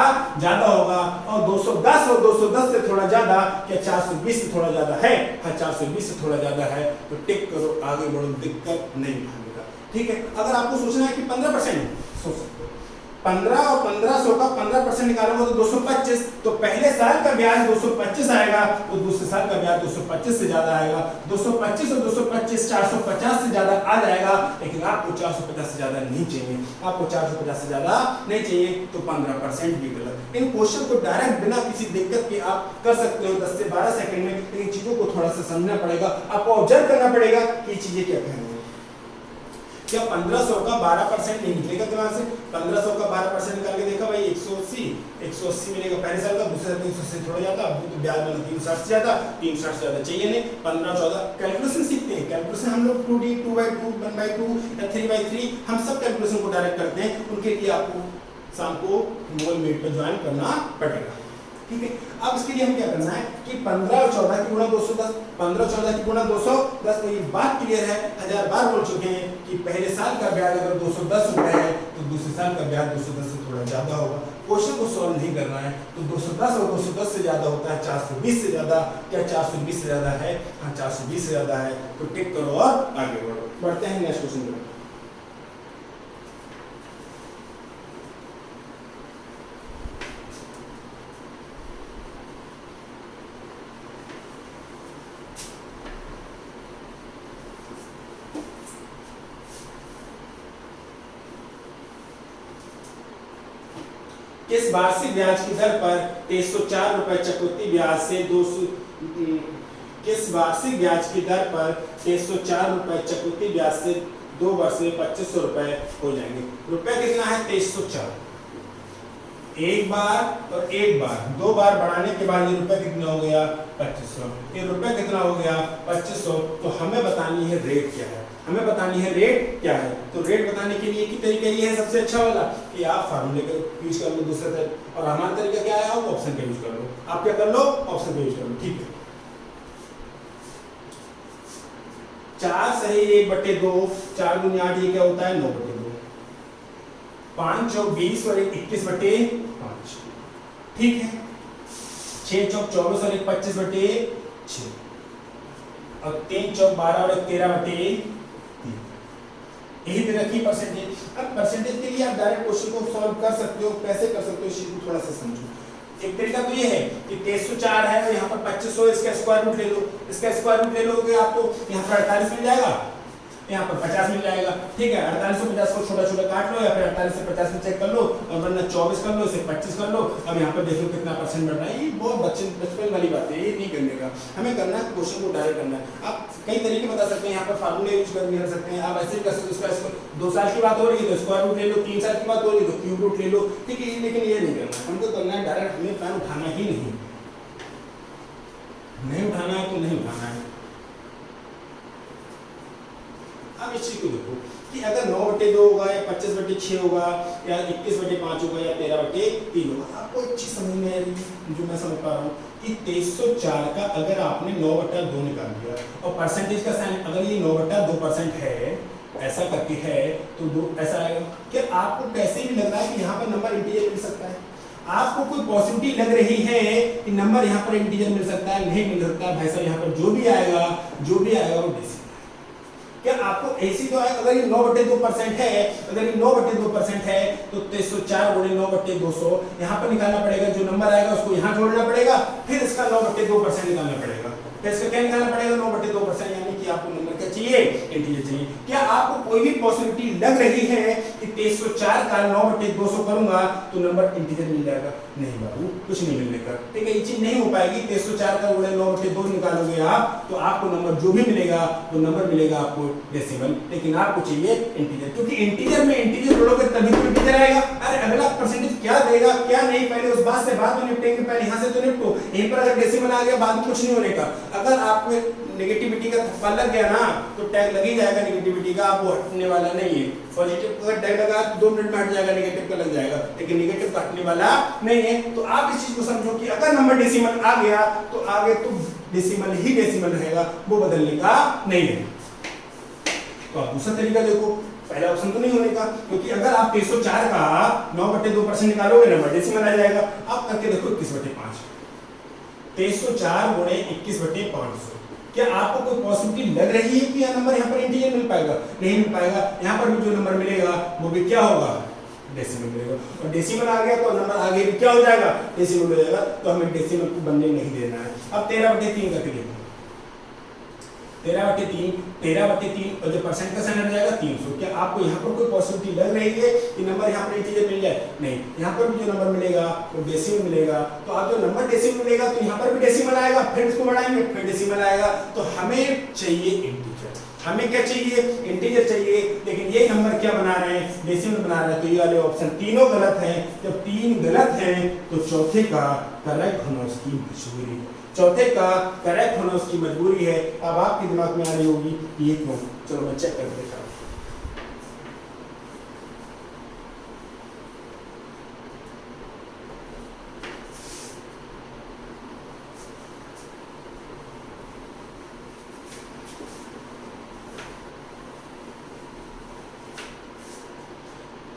ज्यादा होगा। और 210 से थोड़ा ज्यादा क्या 420 से थोड़ा ज्यादा है? हाँ, 420 से थोड़ा ज्यादा है तो टिक करो, आगे बढ़ो, दिक्कत नहीं आएगा। ठीक है, अगर आपको सोचना है कि 15% सोच सकते हो। 15 और 1,500 का 15% निकालोगे तो 225। तो पहले साल का ब्याज 225 आएगा तो दूसरे साल का ब्याज 225 से ज्यादा आएगा। 225 और 225 450 से ज्यादा आ जाएगा, लेकिन आपको 450 से ज्यादा नहीं चाहिए, आपको 450 से ज्यादा नहीं चाहिए, तो 15% भी गलत। इन क्वेश्चन को डायरेक्ट बिना किसी दिक्कत के आप कर सकते हो 10 से 12 सेकंड में, लेकिन चीजों को थोड़ा सा समझना पड़ेगा, आपको ऑब्जर्व करना पड़ेगा कि चीजें क्या कह रही है। क्या 1,500 का 12% नहीं निकलेगा दिमाग से? 1,500 का 12% निकाल के देखा भाई 180 मिलेगा पहले साल का, दूसरे साल 380 थोड़ा ज्यादा, अब तो ब्याज वाला 360 से ज्यादा, 360 से ज्यादा चाहिए नहीं। 15-14 कैलकुलेशन सीखते हैं, कैलकुलेशन हम लोग 2D 2/2 1/2 या 3/3 हम सब कैलकुलेशन को डायरेक्ट करते हैं। उनके लिए आपको शाम को गूगल मीट पे ज्वाइन करना पड़ेगा। ठीक है। अब इसके लिए हम क्या करना है कि 15 और 14 की गुणा 210, 15 और 14 की गुणा 210। तो ये बात क्लियर है, 1000 बार बोल चुके हैं कि पहले साल का ब्याज अगर 210 रुपए है तो दूसरे साल का ब्याज 210 से थोड़ा ज्यादा होगा। क्वेश्चन को सॉल्व नहीं करना है तो 210 और 210 से ज्यादा होता है 420 से ज्यादा। क्या 420 से ज्यादा है? हाँ 420 से ज्यादा है। तो टिक करो और आगे बढ़ो। बढ़ते हैं नेक्स्ट क्वेश्चन की। किस वार्षिक ब्याज की दर पर 304 रुपए चक्रवृद्धि ब्याज से 200 किस वार्षिक ब्याज की दर पर 304 रुपए चक्रवृद्धि ब्याज से 2 वर्ष में 2500 रुपए हो जाएंगे? रुपए कितना है? 304। एक बार और एक बार, 2 बार बढ़ाने के बाद ये रुपए कितना हो गया? 2500। ये रुपए कितना हो गया? 2500। तो हमें बतानी है रेट क्या है, हमें बतानी है रेट क्या है। तो रेट बताने के लिए की तरीका ये है सबसे अच्छा वाला कि आप फार्मूले का यूज कर लो दूसरे तरीके, और हमारा तरीका क्या है? आप ऑप्शन का यूज कर लो। आप क्या कर लो? ऑप्शन का यूज कर लो। ठीक है। 4 सही 1/2, 4 दूनी 8, ये क्या होता है? 9/2। 5 चौक 20 और 21/5। ठीक है। 6 चौक 24 और 25/6 और 3 चौक 12 और 13/3। यही तरह की परसेंटेज। अब परसेंटेज के लिए आप डायरेक्ट क्वेश्चन को सॉल्व कर सकते हो। कैसे कर सकते हो इस चीज को थोड़ा सा समझो। एक तरीका तो ये है कि 304 है और यहाँ पर 2500, इसका स्क्वायर रूट ले लो। इसका स्क्वायर रूट ले लोगे आपको यहाँ पर 48 मिल जाएगा, यहाँ पर 50 मिल जाएगा। ठीक है। 48 और 50 को छोटा छोटा काट लो, या फिर 48 से 50 में चेक कर लो, और वरना 24 कर लो, इसे 25 कर लो। अब यहाँ पर देखो कितना परसेंट बढ़ रहा है। ये बहुत बचपन वाली बात है, ये नहीं करने का। हमें करना है क्वेश्चन को डायरेक्ट करना है। आप कई तरीके बता सकते हैं, यहाँ पर फार्मूले यूज कर सकते हैं। आप ऐसे भी कर सकते हैं, 2 साल की बात हो रही है तो स्क्वायर रूट ले लो, 3 साल की बात हो रही है तो क्यूब रूट ले लो। ठीक है। लेकिन ये नहीं करना है, हमको करना है डायरेक्ट। हमें पैन उठाना ही नहीं उठाना है तो नहीं उठाना है। अब इस चीज को देखो कि अगर 9/2 होगा या 25/6 होगा या 21/5 होगा या 13/3 होगा। आपको एक चीज समझ में आ रही है जो मैं समझ पा रहा हूँ कि 304 का अगर आपने 9/2 निकाल दिया और परसेंटेज का साइन अगर ये 9/2% है, ऐसा करके है तो ऐसा आएगा। क्या आपको कैसे भी लग रहा है कि यहाँ पर नंबर इंटीजर मिल सकता है? आपको कोई पॉसिबिलिटी लग रही है कि नंबर यहाँ पर इंटीजर मिल सकता है? नहीं मिल सकता भाई साहब। यहाँ पर जो भी आएगा वो डेसिमल। क्या आपको ऐसी तो है, अगर ये 9/2% है, अगर ये 9/2% है तो 304 गुणे 9/200 यहाँ पर निकालना पड़ेगा। जो नंबर आएगा उसको यहाँ जोड़ना पड़ेगा, फिर इसका 9/2% निकालना पड़ेगा। फिर इसका क्या निकालना पड़ेगा? 9/2%। यानी कि आपको नंबर क्या चाहिए? इंटीजर चाहिए। क्या आपको कोई भी पॉसिबिलिटी लग रही है कि 304 का 9/200 करूंगा तो नंबर इंटीजर मिल जाएगा? नहीं बाबू, कुछ नहीं मिलने का। ठीक है। ये चीज नहीं हो पाएगी। 304 का गुणे 9/2 निकालोगे आप तो आपको नंबर जो भी मिलेगा वो नंबर मिलेगा आपको डेसिमल। लेकिन आपको चाहिए इंटीजर, क्योंकि इंटीजर में इंटीजर जोड़ोगे तभी तो इंटीजर आएगा। अरे अगला परसेंटेज क्या देगा क्या नहीं, पहले उस बात से बात तो निपटेंगे। पहले यहाँ से तो निपटो। यहीं पर अगर डेसिमल आ गया बाद में कुछ नहीं होने का। अगर आपको नेगेटिविटी का थप्पा लग गया ना तो टैग लग ही जाएगा नेगेटिविटी का, आप वो हटने वाला नहीं है। पॉजिटिव का टैग लगा 2 मिनट में हट जाएगा, नेगेटिव का लग जाएगा, लेकिन नेगेटिव का हटने वाला नहीं है। तो आप इस चीज को समझो कि अगर नंबर डेसिमल आ गया तो आगे तो डेसिमल ही डेसिमल रहेगा, वो बदलने का नहीं है। तो आप दूसरा तरीका देखो, पहला ऑप्शन तो नहीं होने का, क्योंकि अगर आप 304 का 9/2% निकालोगे नंबर डेसिमल आ जाएगा। आप करके देखो 21/5। 304 गुणे 21/500। क्या आपको कोई पॉसिबिलिटी लग रही है कि यह नंबर यहाँ पर इंटीजर मिल पाएगा? नहीं मिल पाएगा। यहाँ पर भी जो नंबर मिलेगा वो भी क्या होगा? डेसिमल मिलेगा। और डेसिमल आ गया तो नंबर आगे भी क्या हो जाएगा? डेसिमल हो जाएगा। तो हमें डेसिमल को बनने नहीं देना है। अब 13/3 करके देखो। 13/3 और जो परसेंट का साइन हट जाएगा 300। क्या आपको यहाँ पर कोई पॉसिबिलिटी लग रही है कि नंबर यहाँ पर इंटीजर मिल जाए? नहीं। यहाँ पर भी जो नंबर मिलेगा वो डेसिमल मिलेगा। तो अब जो नंबर डेसिमल मिलेगा तो यहाँ पर भी डेसिमल आएगा, फिर इसको बढ़ाएंगे फिर डेसिमल आएगा। तो हमें चाहिए इंटीजर। हमें क्या चाहिए? इंटीजर चाहिए। लेकिन ये नंबर क्या बना रहे हैं? डेसिमल बना रहे हैं। तो ये वाले ऑप्शन तीनों गलत हैं। जब 3 गलत हैं तो चौथे का करेक्ट होना उसकी मजबूरी है। चौथे का करेक्ट होना उसकी मजबूरी है। अब आपके दिमाग में आ रही होगी ये क्यों? चलो मैं चेक कर देता हूं।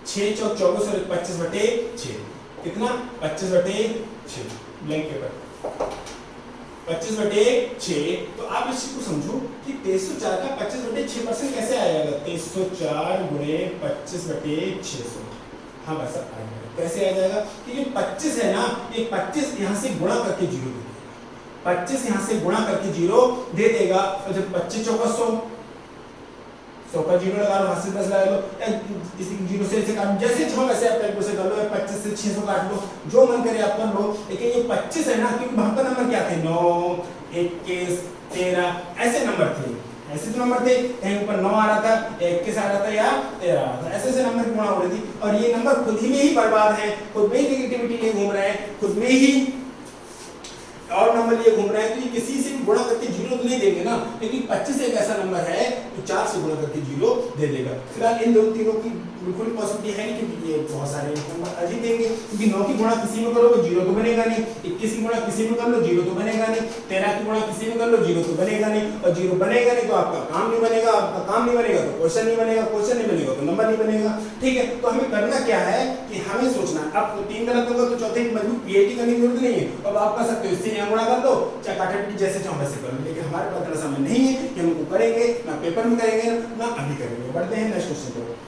6 चौक 24 और 25/6 कितना 25/6 ब्लैंक पेपर 25/6। तो आप इस चीज को समझो कि 2304 का 25/6% कैसे आएगा 2304 गुणे 25/600। हाँ वैसा आएगा कैसे आ जाएगा कि ये 25 है ना ये 25 यहाँ से गुणा करके 0 दे देगा 25 यहाँ से गुणा करके 0 दे देगा और जब 25 चौका 100 का 0 लगा लो हाथ से 10 लगा लो इसी 0 से इसे काट जैसे चाहो वैसे आप कैलकुलेशन कर लो 25 से 600 काट लो जो मन करे आप कर लो। लेकिन ये 25 है ना क्योंकि वहां पर नंबर क्या थे 9 21 13 ऐसे नंबर थे ऐसे तो नंबर थे कहीं ऊपर 9 आ रहा था या 21 आ रहा था या 13 आ रहा था ऐसे ऐसे नंबर की गुणा हो रही थी और ये नंबर खुद ही में ही बर्बाद है खुद में ही नेगेटिविटी लिए घूम रहे हैं खुद में ही और नंबर लिए घूम रहे हैं तो ये किसी से भी गुणा करके 0 तो नहीं देंगे ना लेकिन 25 एक ऐसा नंबर है तो 4 से गुणा करके 0 दे देगा। फिलहाल इन दोनों तीनों की बिल्कुल पॉसिबिलिटी है नहीं क्योंकि ये बहुत सारे नंबर अजीब देंगे क्योंकि 9 की गुणा किसी में करोगे 0 तो बनेगा नहीं 21 की गुणा किसी में कर लो 0 तो बनेगा नहीं 13 की गुणा किसी में कर लो 0 तो बनेगा नहीं और 0 बनेगा नहीं तो आपका काम नहीं बनेगा आपका काम नहीं बनेगा तो क्वेश्चन नहीं बनेगा क्वेश्चन नहीं बनेगा तो नंबर नहीं बनेगा। ठीक है तो हमें करना क्या है कि हमें सोचना है अब 3 गलत होगा तो चौथे की मजबूत पीएटी करने की जरूरत नहीं है अब आप कर सकते हो इससे यहाँ गुणा कर दो चाहे काटापीटी जैसे चाहो वैसे कर लो लेकिन हमारे पास इतना समय नहीं है कि हम उनको करेंगे ना पेपर में करेंगे ना अभी करेंगे। बढ़ते हैं नेक्स्ट क्वेश्चन पे।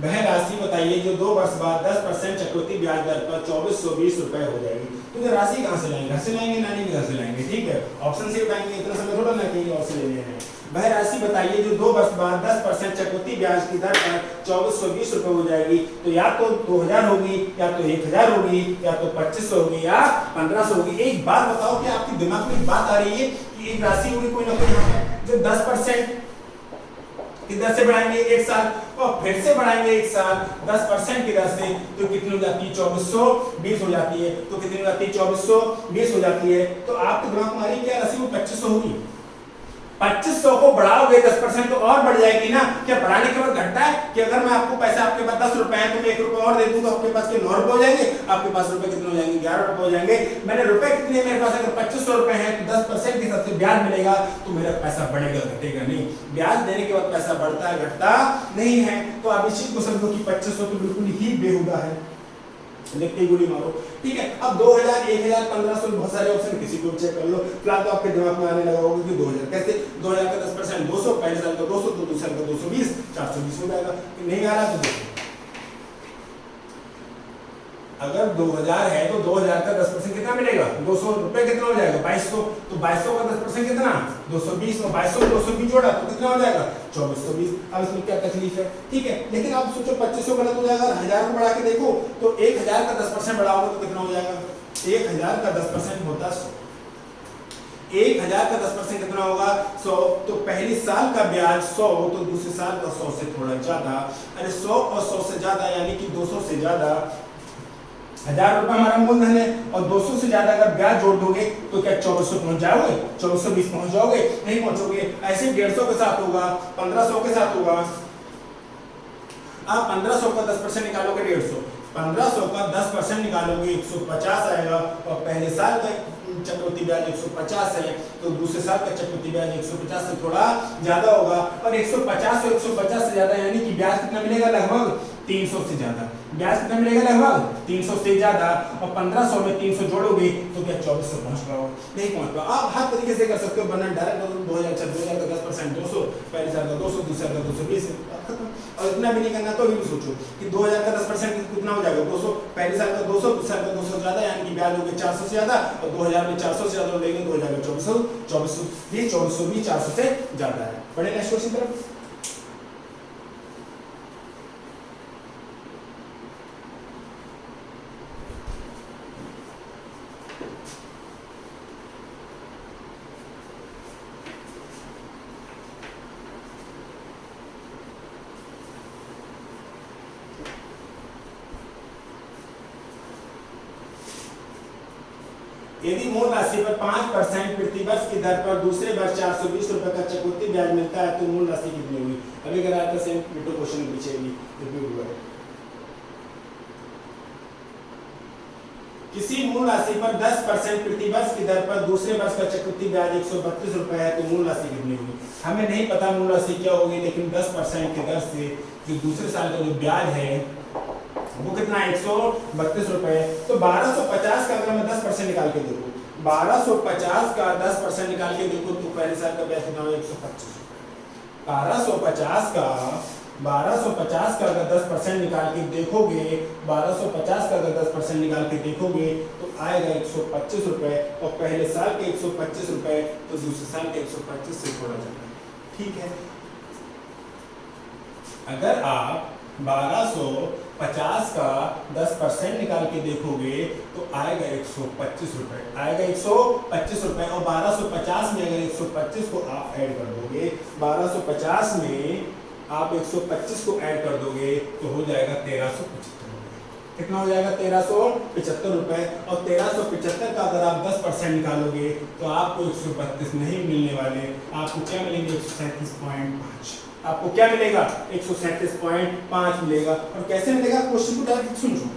वह राशि बताइए जो 2 वर्ष बाद 10% चक्रवृद्धि ब्याज दर पर 2420 रुपए हो जाएगी। तो ये राशि कहां से लाएंगे घर से लाएंगे नानी के घर से लाएंगे। ठीक है ऑप्शन से उठाएंगे इतना समय थोड़ा ना कहीं और से लेने हैं। वह राशि बताइए जो 2 वर्ष बाद 10% चक्रवृद्धि ब्याज की दर पर 2420 रुपए हो जाएगी। तो या तो 2000 होगी या तो 1000 होगी या तो 2500 होगी या 1500 होगी। एक बात बताओ कि आपके दिमाग में बात आ रही है कि एक राशि होगी कोई ना कोई यहाँ पे जो 10% की दर से बढ़ाएंगे एक साल और फिर से बढ़ाएंगे एक साल 10% की दर से तो कितनी हो जाती है 2420 हो जाती है। तो कितनी हो जाती है 2420 हो जाती है। तो आपके दिमाग में आ रही क्या राशि वो 2500 होगी 2500 को बढ़ाओगे 10% तो और बढ़ जाएगी ना। क्या बढ़ाने के बाद घटता है कि अगर मैं आपको पैसा आपके पास 10 रुपए है तो मैं 1 रुपए और दे दूं तो आपके पास के 9 रुपए हो जाएंगे आपके पास रुपए कितने हो जाएंगे 11 रुपए हो जाएंगे। मैंने रुपए कितने मेरे पास अगर 2500 रुपए है तो 10% के हिसाब से ब्याज मिलेगा तो मेरा पैसा बढ़ेगा घटेगा नहीं। ब्याज देने के बाद पैसा बढ़ता है घटता नहीं है। तो आप इस चीज को समझो कि 2500 तो बिल्कुल ही बेहुदा है देखते ही गोली मारो। ठीक है अब 2000 1000 1500 बहुत सारे ऑप्शन किसी को चेक कर लो। फिलहाल तो आपके दिमाग में आने लगा होगा कि 2000 कैसे 2000 का 10% 200 पहले साल का 200 दूसरे साल का 220 420 हो जाएगा। नहीं आ रहा तो देखो अगर 2000 है तो 2000 का 10% कितना मिलेगा 200 रुपए कितना हो जाएगा 2200 तो 2200 का 10% कितना 220 और 2200 220 जोड़ा तो कितना हो जाएगा 2420। अब इसमें क्या तकलीफ है। ठीक है लेकिन आप सोचो 2500 गलत हो जाएगा 1000 को बढ़ा के देखो तो 1000 का 10% बढ़ाओगे तो कितना हो जाएगा 1000 का 10% होता 100 1000 का 10% कितना होगा 100। तो पहली साल का ब्याज 100 तो दूसरे साल का 100 से थोड़ा ज्यादा अरे 100 और 100 से ज्यादा यानी कि 200 से ज्यादा 1000 रुपए हमारा मूलधन है और 200 से ज्यादा अगर ब्याज जोड़ दोगे तो क्या 2400 पहुंच जाओगे 2420 पहुंच जाओगे नहीं पहुंचोगे। ऐसे 150 के साथ होगा 1500 के साथ होगा। आप 1500 का 10% निकालोगे 150 1500 का 10% निकालोगे 150 आएगा और पहले साल का चक्रवृद्धि ब्याज 150 है तो दूसरे साल का चक्रवृद्धि ब्याज 150 से थोड़ा ज्यादा होगा और 150 और 150 से ज्यादा यानी कि ब्याज कितना मिलेगा लगभग 300 से ज्यादा। ब्याज कितना मिलेगा लगभग 300 से ज्यादा और 1500 में 300 जोड़ोगे तो क्या 2400 पहुंच पाओगे नहीं पहुंच पाओ। आप हर तरीके से कर सकते हो वरना डायरेक्ट 2000 का 10% 200 पहले साल का 200 दूसरे साल का 220 और इतना भी नहीं करना तो भी सोचो कि 2000 का 10% कितना हो जाएगा 200 पहले साल का 200 दूसरे साल का 200 ज्यादा यानी कि ब्याज हो गया 400 से ज्यादा और 2000 में 400 से ज्यादा लेंगे 2000 में 2400 भी 400 से ज्यादा है। बढ़े नेक्स्ट क्वेश्चन तरफ। यदि मूल राशि पर 5% प्रतिवर्ष की दर पर दूसरे वर्ष 420 रुपए का चक्रवृद्धि ब्याज मिलता है तो मूल राशि कितनी हुई? अभी अगर आता सेम क्वेश्चन पीछे भी रिपीट हुआ है। किसी मूल राशि पर 10% प्रतिवर्ष की दर पर दूसरे वर्ष का चक्रवृद्धि ब्याज 132 रुपए है तो मूल राशि कितनी होगी? हमें नहीं पता मूल राशि क्या होगी, लेकिन 10% की दर से जो दूसरे साल का जो ब्याज है वो कितना है? 132 रुपए। तो 1250 का अगर मैं 10% निकाल के देखूं, 1250 का 10% निकाल के देखूं तो पहले साल का ब्याज कितना होगा? 125 रुपए। 1250 का अगर 10% निकाल के देखोगे, 1250 का अगर 10% निकाल के देखोगे तो आएगा 125 रुपए, और पहले साल के 125 रुपए तो दूसरे साल के 125 से थोड़ा ज्यादा। ठीक है, अगर आप 1250 का 10% निकाल के देखोगे तो आएगा 125 रुपए, आएगा 125 रुपए, और 1250 में अगर 125 को आप ऐड कर दोगे, 1250 में आप 125 को ऐड कर दोगे तो हो जाएगा 1375 रुपए। कितना हो जाएगा? 1375 रुपए। और 1375 का अगर आप 10% निकालोगे तो आपको 132 नहीं मिलने वाले, आपको क्या मिलेंगे? 137.5। आपको क्या मिलेगा? 137.5 मिलेगा। और कैसे मिलेगा? क्वेश्चन को डायरेक्ट सुन लो।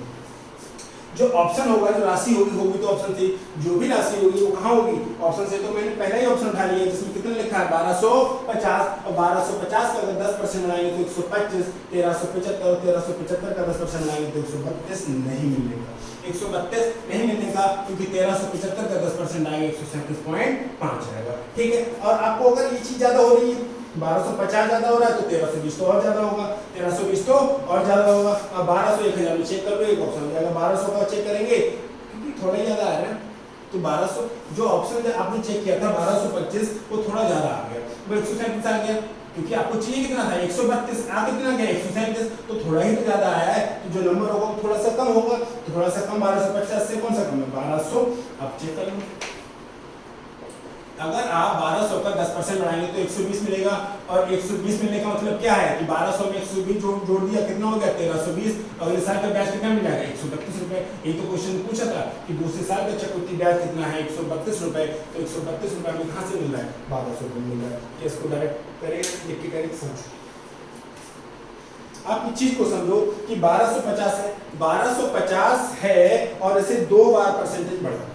जो ऑप्शन होगा, जो राशि होगी तो ऑप्शन से, जो भी राशि होगी वो कहाँ होगी? ऑप्शन से। तो मैंने पहला ही ऑप्शन उठा लिया जिसमें कितना लिखा है? 1250, और 1250 का अगर 10% बनाएंगे तो 125, 1375, और 1375 का 10% बनाएंगे तो 132 नहीं मिलेगा। 132 नहीं मिलने का, क्योंकि 1375 का 10% आएगा 137.5 आएगा। ठीक है, और आपको अगर ये चीज ज्यादा हो रही है, 1250 ज्यादा हो रहा है तो 1320 तो और ज्यादा होगा, 1320 तो और ज्यादा होगा। अब 1200 1000 में चेक कर लो, एक ऑप्शन हो जाएगा। 1200 का चेक करेंगे क्योंकि थोड़ा ही ज्यादा है ना, तो 1200 जो ऑप्शन आपने चेक किया था 1225 वो थोड़ा ज्यादा आ गया, वो 137 आ गया, क्योंकि आपको चाहिए कितना था? 132, आ कितना गया? 137, तो थोड़ा ही तो ज्यादा आया है, तो जो नंबर होगा वो थोड़ा सा कम होगा, तो थोड़ा सा कम 1250 से कौन सा कम है? 1200। अब चेक कर लो, अगर आप 1200 का 10% बढ़ाएंगे तो 120 मिलेगा, और 120 मिलने का मतलब क्या है कि 1200 में 120 जोड़ दिया, कितना हो गया? 1320। अगले साल का ब्याज कितना मिल जाएगा? 132 रुपए। यही तो क्वेश्चन पूछा था कि दूसरे साल का चक्रवृद्धि ब्याज कितना है? 132 रुपए। तो 132 रुपए में कहाँ से मिल रहा है? 1200 रुपए मिल रहा है। इसको डायरेक्ट करें, लिख के करें, समझो। आप इस चीज को समझो कि 1250 है, 1250 है और इसे 2 बार परसेंटेज बढ़ाना है,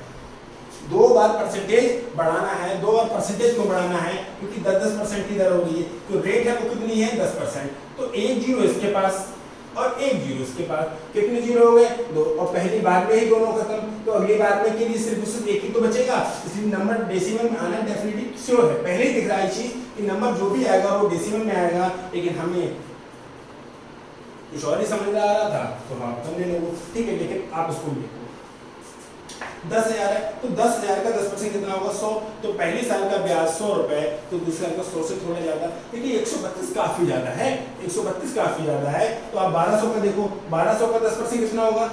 2 बार परसेंटेज बढ़ाना है। 2 बार परसेंटेज को बढ़ाना है क्योंकि 10% की दर हो रही है, तो रेट है वो कितनी है? 10%। तो एक जीरो इसके पास और एक जीरो इसके पास, कितने जीरो हो गए? 2, और पहली बार में ही दोनों खत्म, तो अगली बार में के लिए सिर्फ एक ही तो बचेगा, इसलिए नंबर डेसिमल में आना डेफिनेटली श्योर है। पहले ही दिख रहा है चीज कि नंबर जो भी आएगा वो डेसिमल में आएगा, लेकिन हमें कुछ और ही समझ आ रहा था तो हाँ समझ लो, ठीक है। लेकिन आप उसको देखो 10,000 है, तो 10,000 का 10% कितना होगा? 100। तो पहले साल का ब्याज 100 रुपए, तो दूसरे साल का 100 से थोड़ा ज्यादा, लेकिन 132 काफी ज्यादा है, 132 काफी ज्यादा है। तो आप 1200 का देखो, 1200 का 10% कितना होगा?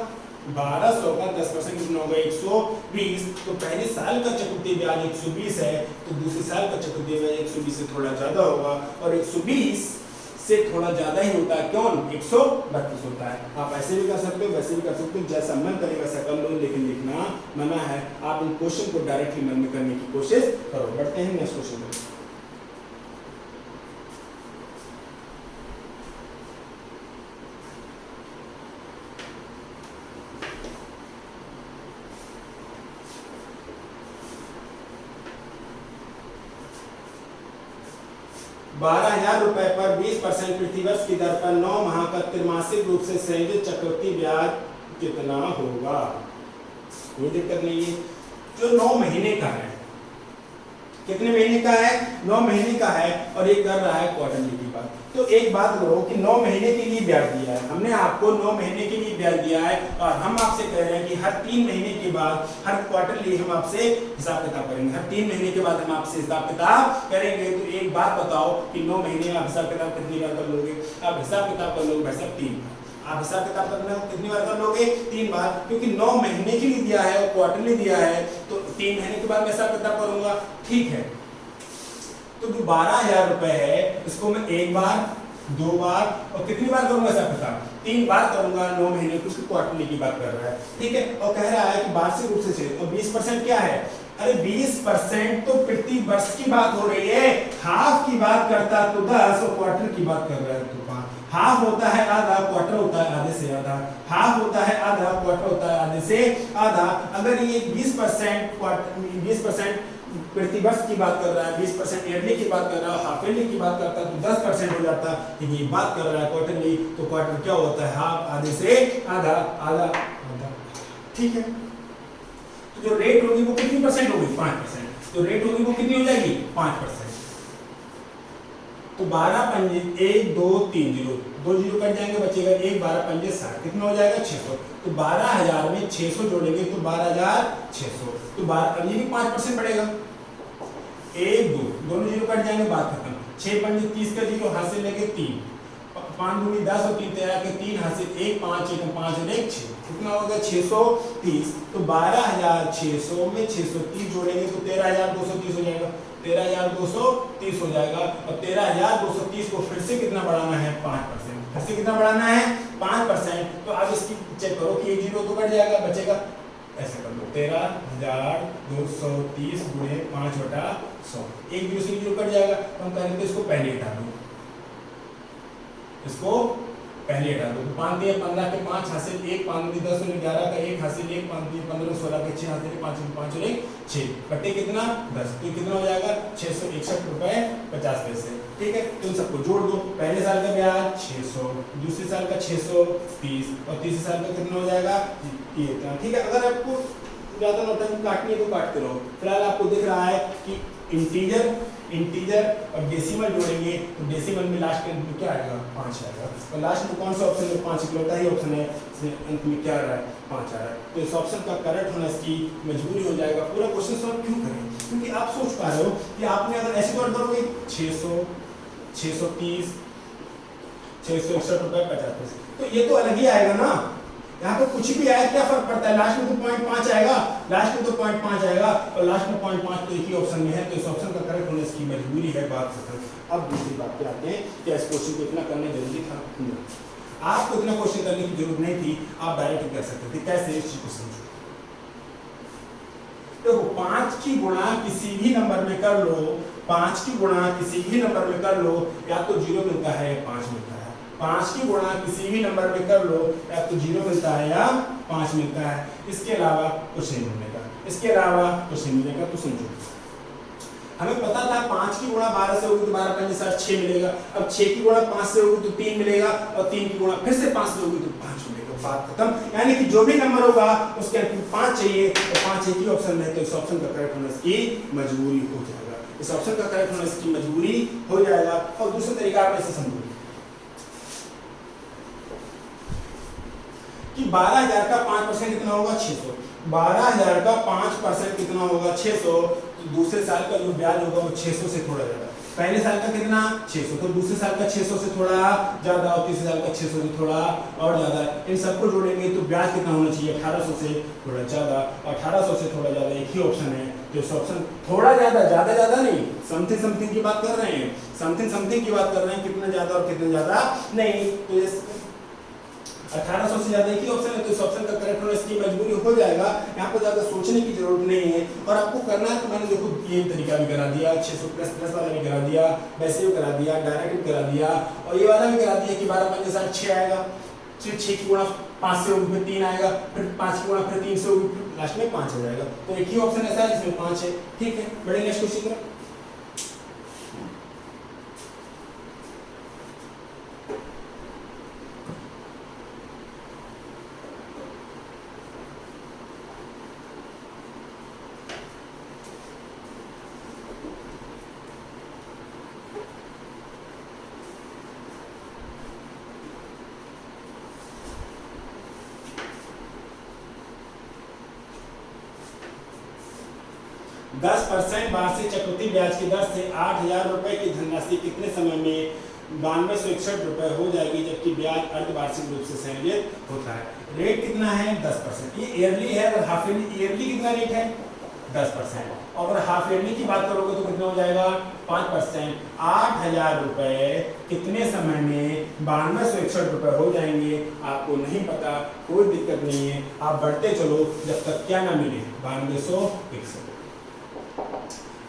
1200 का 10% कितना होगा? 120। तो पहले साल का चक्रवृद्धि ब्याज 120 है, तो दूसरे साल का चक्रवृद्धि ब्याज 120 से थोड़ा ज्यादा होगा, और 120 से थोड़ा ज्यादा ही होता है, क्यों? 132 होता है। आप ऐसे भी कर सकते हो, वैसे भी कर सकते हो, जैसा मन करे वैसा कर लो, लेकिन लिखना मना है। आप इन क्वेश्चन को डायरेक्टली मन में करने की कोशिश करो। बढ़ते हैं नेक्स्ट क्वेश्चन में। ₹12,000 पर 20% प्रतिवर्ष की दर पर 9 माह का त्रैमासिक रूप से संयोजित चक्रवृद्धि ब्याज कितना होगा? कोई दिक्कत नहीं है। जो 9 महीने का है, कितने महीने का है? 9 महीने का है, और ये कर रहा है क्वार्टरली की बात। तो एक बात करो कि 9 महीने के लिए ब्याज दिया है, हमने आपको 9 महीने के लिए ब्याज दिया है, और हम आपसे कह रहे हैं कि हर 3 महीने के बाद, हर क्वार्टरली हम आपसे हिसाब किताब करेंगे। हर 3 महीने के बाद हम आपसे हिसाब किताब करेंगे। तो एक बात बताओ कि 9 महीने में आप हिसाब किताब कितनी बार कर लोगे? आप हिसाब किताब कर लोगे भाई साहब 3 बार। आप हिसाब किताब करना कितनी बार कर लोगे? 3 बार, क्योंकि 9 महीने के लिए दिया है और क्वार्टरली दिया है, तो 3 महीने के बाद मैं हिसाब किताब करूंगा। ठीक है, तो जो 12,000 रुपए है इसको मैं एक बार 2 बार, और कितनी बार करूंगा सब पता, 3 बार करूंगा 9 महीने, क्योंकि क्वार्टरली की बात कर रहा है, ठीक है। और कह रहा है कि वार्षिक रूप से, और 20% क्या है, अरे 20% तो प्रति वर्ष की बात हो रही है, हाफ की बात करता तो 10, और क्वार्टर की बात कर रहा है तो 5। हाफ होता है आधा, क्वार्टर होता है आधे से आधा, हाफ होता है आधा, क्वार्टर होता है आधे से आधा। अगर ये 20% प्रति वर्ष की बात कर रहा है, 20% ईयरली की बात कर रहा है, हाफ ईयरली की बात करता है तो 10% हो जाता, लेकिन ये बात कर रहा है क्वार्टरली, तो क्वार्टर क्या होता है, हाफ, आधे से आधा, आधा आधा, ठीक है। तो जो रेट होगी वो कितनी परसेंट होगी, 5%। तो रेट होगी वो कितनी हो जाएगी, 5%। तो 12 पंजे 1 2 3 जीरो, 2 जीरो कट जाएंगे, बचेगा 1, 12 पंजे 60, कितना हो जाएगा 600। तो 12,000 में 600 जोड़ेंगे तो 12,600, तो 12, अब ये भी 5% बढ़ेगा, 1 2 दोनों जीरो कट जाएंगे, बात खत्म। 6 पंजे 30 का जीरो हाथ से लेके 3, 5 दूनी 10 और 3 13 के 3 हाथ से 1 5 1 5 और 1 6, कितना होगा 630। तो 12,600 में 630 जोड़ेंगे तो 13,230 हो जाएगा, 13,230 हो जाएगा। और 13,230 को फिर से कितना बढ़ाना है, 5%, फिर से कितना बढ़ाना है, 5%। तो अब इसकी चेक करो कि 1 जीरो तो कट जाएगा, बचेगा, ऐसे कर लो 13,230 गुणे 5/100, 1 जीरो से जीरो कट जाएगा, तो हम करेंगे इसको पहले हटा दो, इसको पहले हटा दो। तो 5 दिए 15 के 5 हासिल 1, 5 दूनी 10 और 11 का 1 हासिल 1, 5 दिए 15 16 के 6 हासिल 5 5 और 1 6, बटे कितना 10, तो कितना हो जाएगा 661 रुपए 50 पैसे, ठीक है। तो इन सबको जोड़ दो, पहले साल का ब्याज 600, दूसरे साल का 630, और तीसरे साल का कितना हो जाएगा ये इतना, ठीक है। अगर आपको ज्यादा नोटंकी काटनी है तो काटते रहो। फिलहाल आपको दिख रहा है कि इंटीजर और डेसिमल जोड़ेंगे, तो डेसिमल में लास्ट में क्या आएगा, 5 आएगा, और लास्ट में कौन सा ऑप्शन है, 5 इकलौता ही ऑप्शन है, इसमें अंत में क्या आ रहा है, 5 आ रहा है। तो इस ऑप्शन का करेक्ट होना इसकी मजबूरी हो जाएगा। पूरा क्वेश्चन सॉल्व क्यों करें, क्योंकि आप सोच पा रहे हो कि आपने अगर ऐसे तौर करोगे 600 630 661 रुपए 50 पैसे, तो ये तो अलग ही आएगा ना, यहाँ पे कुछ भी आए क्या फर्क पड़ता है, लास्ट में तो 0.5 आएगा, लास्ट में तो 0.5 आएगा, और लास्ट में 0.5 तो एक ही ऑप्शन में है, तो इस ऑप्शन का करेक्ट होने इसकी मजबूरी है, बात खत्म। अब दूसरी बात पे आते हैं कि इस क्वेश्चन को इतना करना जरूरी था, आपको इतना क्वेश्चन करने की जरूरत नहीं थी, आप डायरेक्ट कर सकते थे। कैसे, इस चीज को समझो। देखो 5 की गुणा किसी भी नंबर में कर लो, 5 की गुणा किसी भी नंबर में कर लो, या तो 0 मिलता है या 5 मिलता है। 5 की गुणा किसी भी नंबर में कर लो, या तो 0 मिलता है या 5 मिलता है, इसके अलावा कुछ नहीं मिलेगा, इसके अलावा कुछ नहीं मिलेगा। तो समझो, हमें पता था 5 की गुणा 12 से होगी तो 12 5 7 6 मिलेगा, अब 6 की गुणा 5 से होगी तो 3 मिलेगा, और 3 की गुणा फिर से 5 से होगी तो 5 मिलेगा, बात खत्म। यानी कि जो भी नंबर होगा उसके अंत में 5 चाहिए, और 5 एक ही ऑप्शन में है, तो इस ऑप्शन का करेक्ट होना इसकी मजबूरी हो जाएगा, इस ऑप्शन का करेक्ट होना इसकी मजबूरी हो जाएगा। और दूसरा तरीका आप ऐसे समझो कि 12,000 का 5% कितना होगा, 600। 12,000 का 5% कितना होगा, 600। तो दूसरे साल का जो ब्याज होगा वो 600 से थोड़ा ज्यादा, पहले साल का कितना 600, तो दूसरे साल का 600 से थोड़ा ज्यादा, और तीसरे साल का 600 से थोड़ा और ज्यादा। इन सबको जोड़ेंगे तो ब्याज कितना होना चाहिए, 1800 से थोड़ा ज्यादा, 1800 से थोड़ा ज्यादा एक ही ऑप्शन है, तो इस ऑप्शन थोड़ा ज्यादा, ज्यादा नहीं, समथिंग की बात कर रहे हैं, समथिंग की बात कर रहे हैं, कितना ज्यादा और कितना ज्यादा नहीं। तो 1800 से ज्यादा एक ही ऑप्शन है, तो इस ऑप्शन का करेक्ट होना इसकी मजबूरी हो जाएगा। यहाँ पर ज्यादा सोचने की जरूरत नहीं है, और आपको करना है तो मैंने देखो ये तरीका भी करा दिया, 600 प्लस वाला भी करा दिया, वैसे भी करा दिया, डायरेक्ट भी करा दिया, और ये वाला भी करा दिया कि 12 5 7 6 आएगा, फिर 6 की गुणा 5 से होगी फिर 3 आएगा, फिर 5 की गुणा फिर 3 से होगी, लास्ट में 5 आ जाएगा। तो एक ही ऑप्शन ऐसा है जिसमें 5 है, ठीक है। बढ़ेंगे नेक्स्ट क्वेश्चन की तरफ। 10% वार्षिक चक्रवृद्धि ब्याज की दर से 8,000 रुपए की धनराशि कितने समय में 9261 रुपए हो जाएगी, जबकि ब्याज अर्धवार्षिक रूप से संयोजित होता है। रेट कितना है 10%, ये ईयरली है, और हाफ ईयरली कितना रेट है 10%। अगर हाफ ईयरली की बात करोगे तो कितना हो जाएगा 5%। 8,000 रुपए कितने समय में 9261 रुपए हो जाएंगे आपको नहीं पता, कोई दिक्कत नहीं है, आप बढ़ते चलो जब तक क्या ना मिले 9261।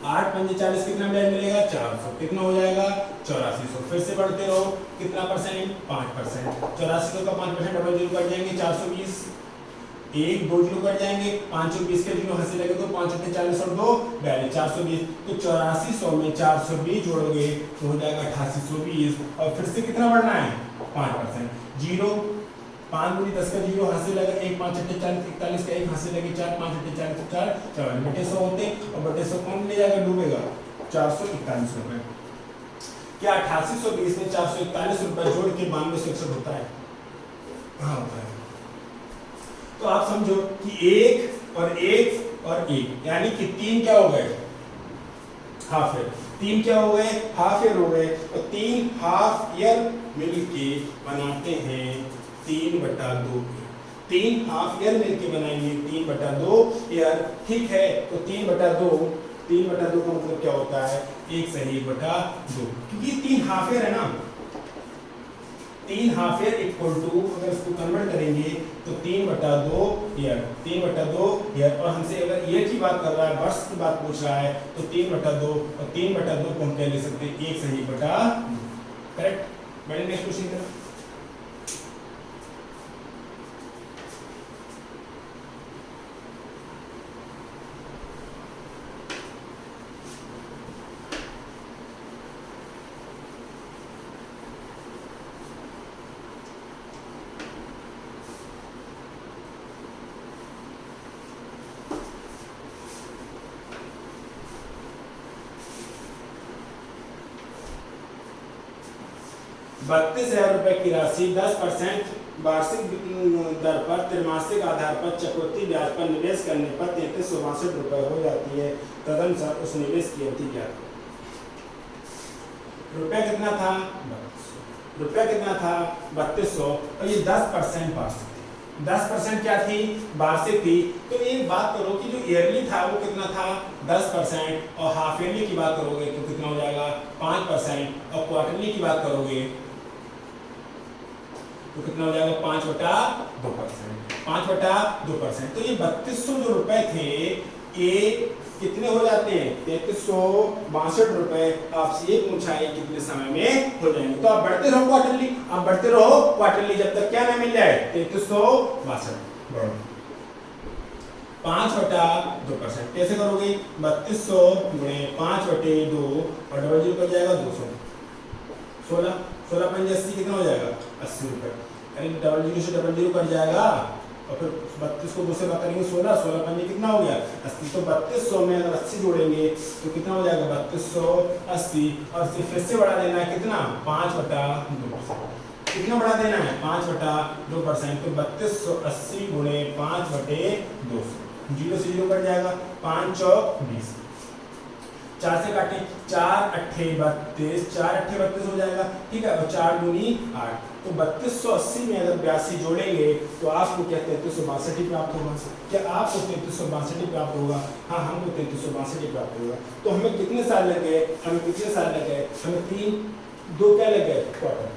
8 पंजे 40 कितना ब्याज मिलेगा 400, कितना हो जाएगा 8400। फिर से बढ़ते रहो, कितना परसेंट 5%। 8400 का 5% डबल जीरो कट जाएंगे 420, एक दो जीरो कट जाएंगे, 520 के जीरो हंसी लगे तो 5 40 और 2 42 420। तो 8400 में 420 जोड़ोगे तो हो जाएगा 8820। और फिर से कितना बढ़ना है 5%। जीरो 5 दूनी 10 का जीरो हंसी लगा, 1 5 40 41 का 1 हंसी लगे 4 5 40 4 54 बटे 100 होते और बटे 100 कौन ले जाएगा डूबेगा 441 रुपए। क्या 8820 में 441 रुपए जोड़ के 9261 होता है? हाँ होता है। तो आप समझो कि एक और एक और एक यानी कि 3 क्या हो गए हाफ ईयर, 3 क्या हो गए हाफ ईयर हो गए। तो 3 हाफ ईयर मिलके बनाते हैं 3/2। 3 हाफ ईयर मिलके बनाएंगे 3/2 ईयर, ठीक है। तो 3/2 का मतलब क्या होता है 1 सही 1/2, क्योंकि 3 हाफ ईयर है ना। 3 हाफ ईयर इक्वल टू अगर इसको कन्वर्ट करेंगे तो 3/2 ईयर, 3/2 ईयर। और हमसे अगर ईयर की बात कर रहा है, वर्ष की बात पूछ रहा है तो 3/2 और 3/2 को हम क्या ले सकते हैं 1 सही 1/2, करेक्ट। बढ़े नेक्स्ट क्वेश्चन की तरफ। ₹32,000 की राशि 10% वार्षिक दर पर त्रैमासिक आधार पर चक्रवृद्धि ब्याज पर निवेश करने पर 3362 रुपए हो जाती है। तदनुसार उस निवेश की अवधि क्या है? रुपया कितना था 3200, रुपया कितना था 3200 और ये 10% वार्षिक थी। 10% क्या थी वार्षिक थी। तो एक बात करो कि जो ईयरली था वो कितना था 10% और हाफ ईयरली की बात करोगे तो कितना हो जाएगा 5% और क्वार्टरली की बात करोगे तो कितना हो जाएगा 5/2%। 5/2%। तो ये 3200 जो रुपए थे ये कितने हो जाते हैं 3362 रुपए। आपसे ये पूछा है कितने समय में हो जाएंगे। तो आप बढ़ते रहो क्वार्टरली, आप बढ़ते रहो क्वार्टरली जब तक क्या ना मिल जाए 3362। 5/2%। कैसे करोगे 3200 गुणे 5/2 और डबल जीरो कर जाएगा 200। 16 16 पंजे 80 कितना हो जाएगा 80 रुपए। यानी डबल जीरो से डबल जीरो कट जाएगा और फिर 32 को 2 से बात करेंगे 16 16 पंजे कितना हो गया 80। तो 3200 में अगर 80 जोड़ेंगे तो कितना हो जाएगा 3280 और फिर से बढ़ा देना है कितना 5/2%। कितना बढ़ा देना है 5/2%। तो 3280 गुणे 5/200, जीरो से जीरो कट जाएगा 5 चौक 20, 4 से काटे 4 अट्ठे 32, 4 अट्ठे 32 हो जाएगा, ठीक है। और 4 दूनी 8। तो 3280 में अगर 82 जोड़ेंगे तो आपको क्या 3362 प्राप्त होगा? क्या आपको 3362 प्राप्त होगा? हाँ हमको 3362 प्राप्त होगा। तो हमें कितने साल लगे? हमें कितने साल लगे? हमें 2 क्या लगे क्वार्टर,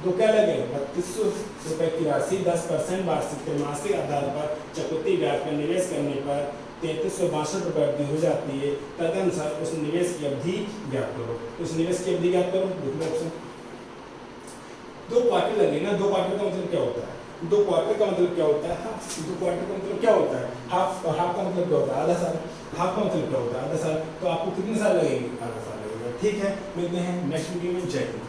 2 क्या लगे 3200 रुपए की राशि 10% वार्षिक त्रैमासिक आधार पर चक्रवृद्धि ब्याज पर निवेश करने पर 3362 रुपए अवधि हो जाती है। तदनुसार उस निवेश की अवधि ज्ञात करो। उस निवेश की अवधि ज्ञात करो। दूसरा ऑप्शन 2 क्वार्टर लगे ना। 2 क्वार्टर का मतलब क्या होता है? 2 क्वार्टर का मतलब क्या होता है? हाँ 2 क्वार्टर का मतलब क्या होता है? हाफ। और हाफ का मतलब क्या होता है? आधा साल। हाफ का मतलब क्या होता है? आधा साल। तो आपको कितने साल लगेंगे? आधा साल लगेगा, ठीक है। मिलते हैं नेक्स्ट वीडियो में। जय हिंद।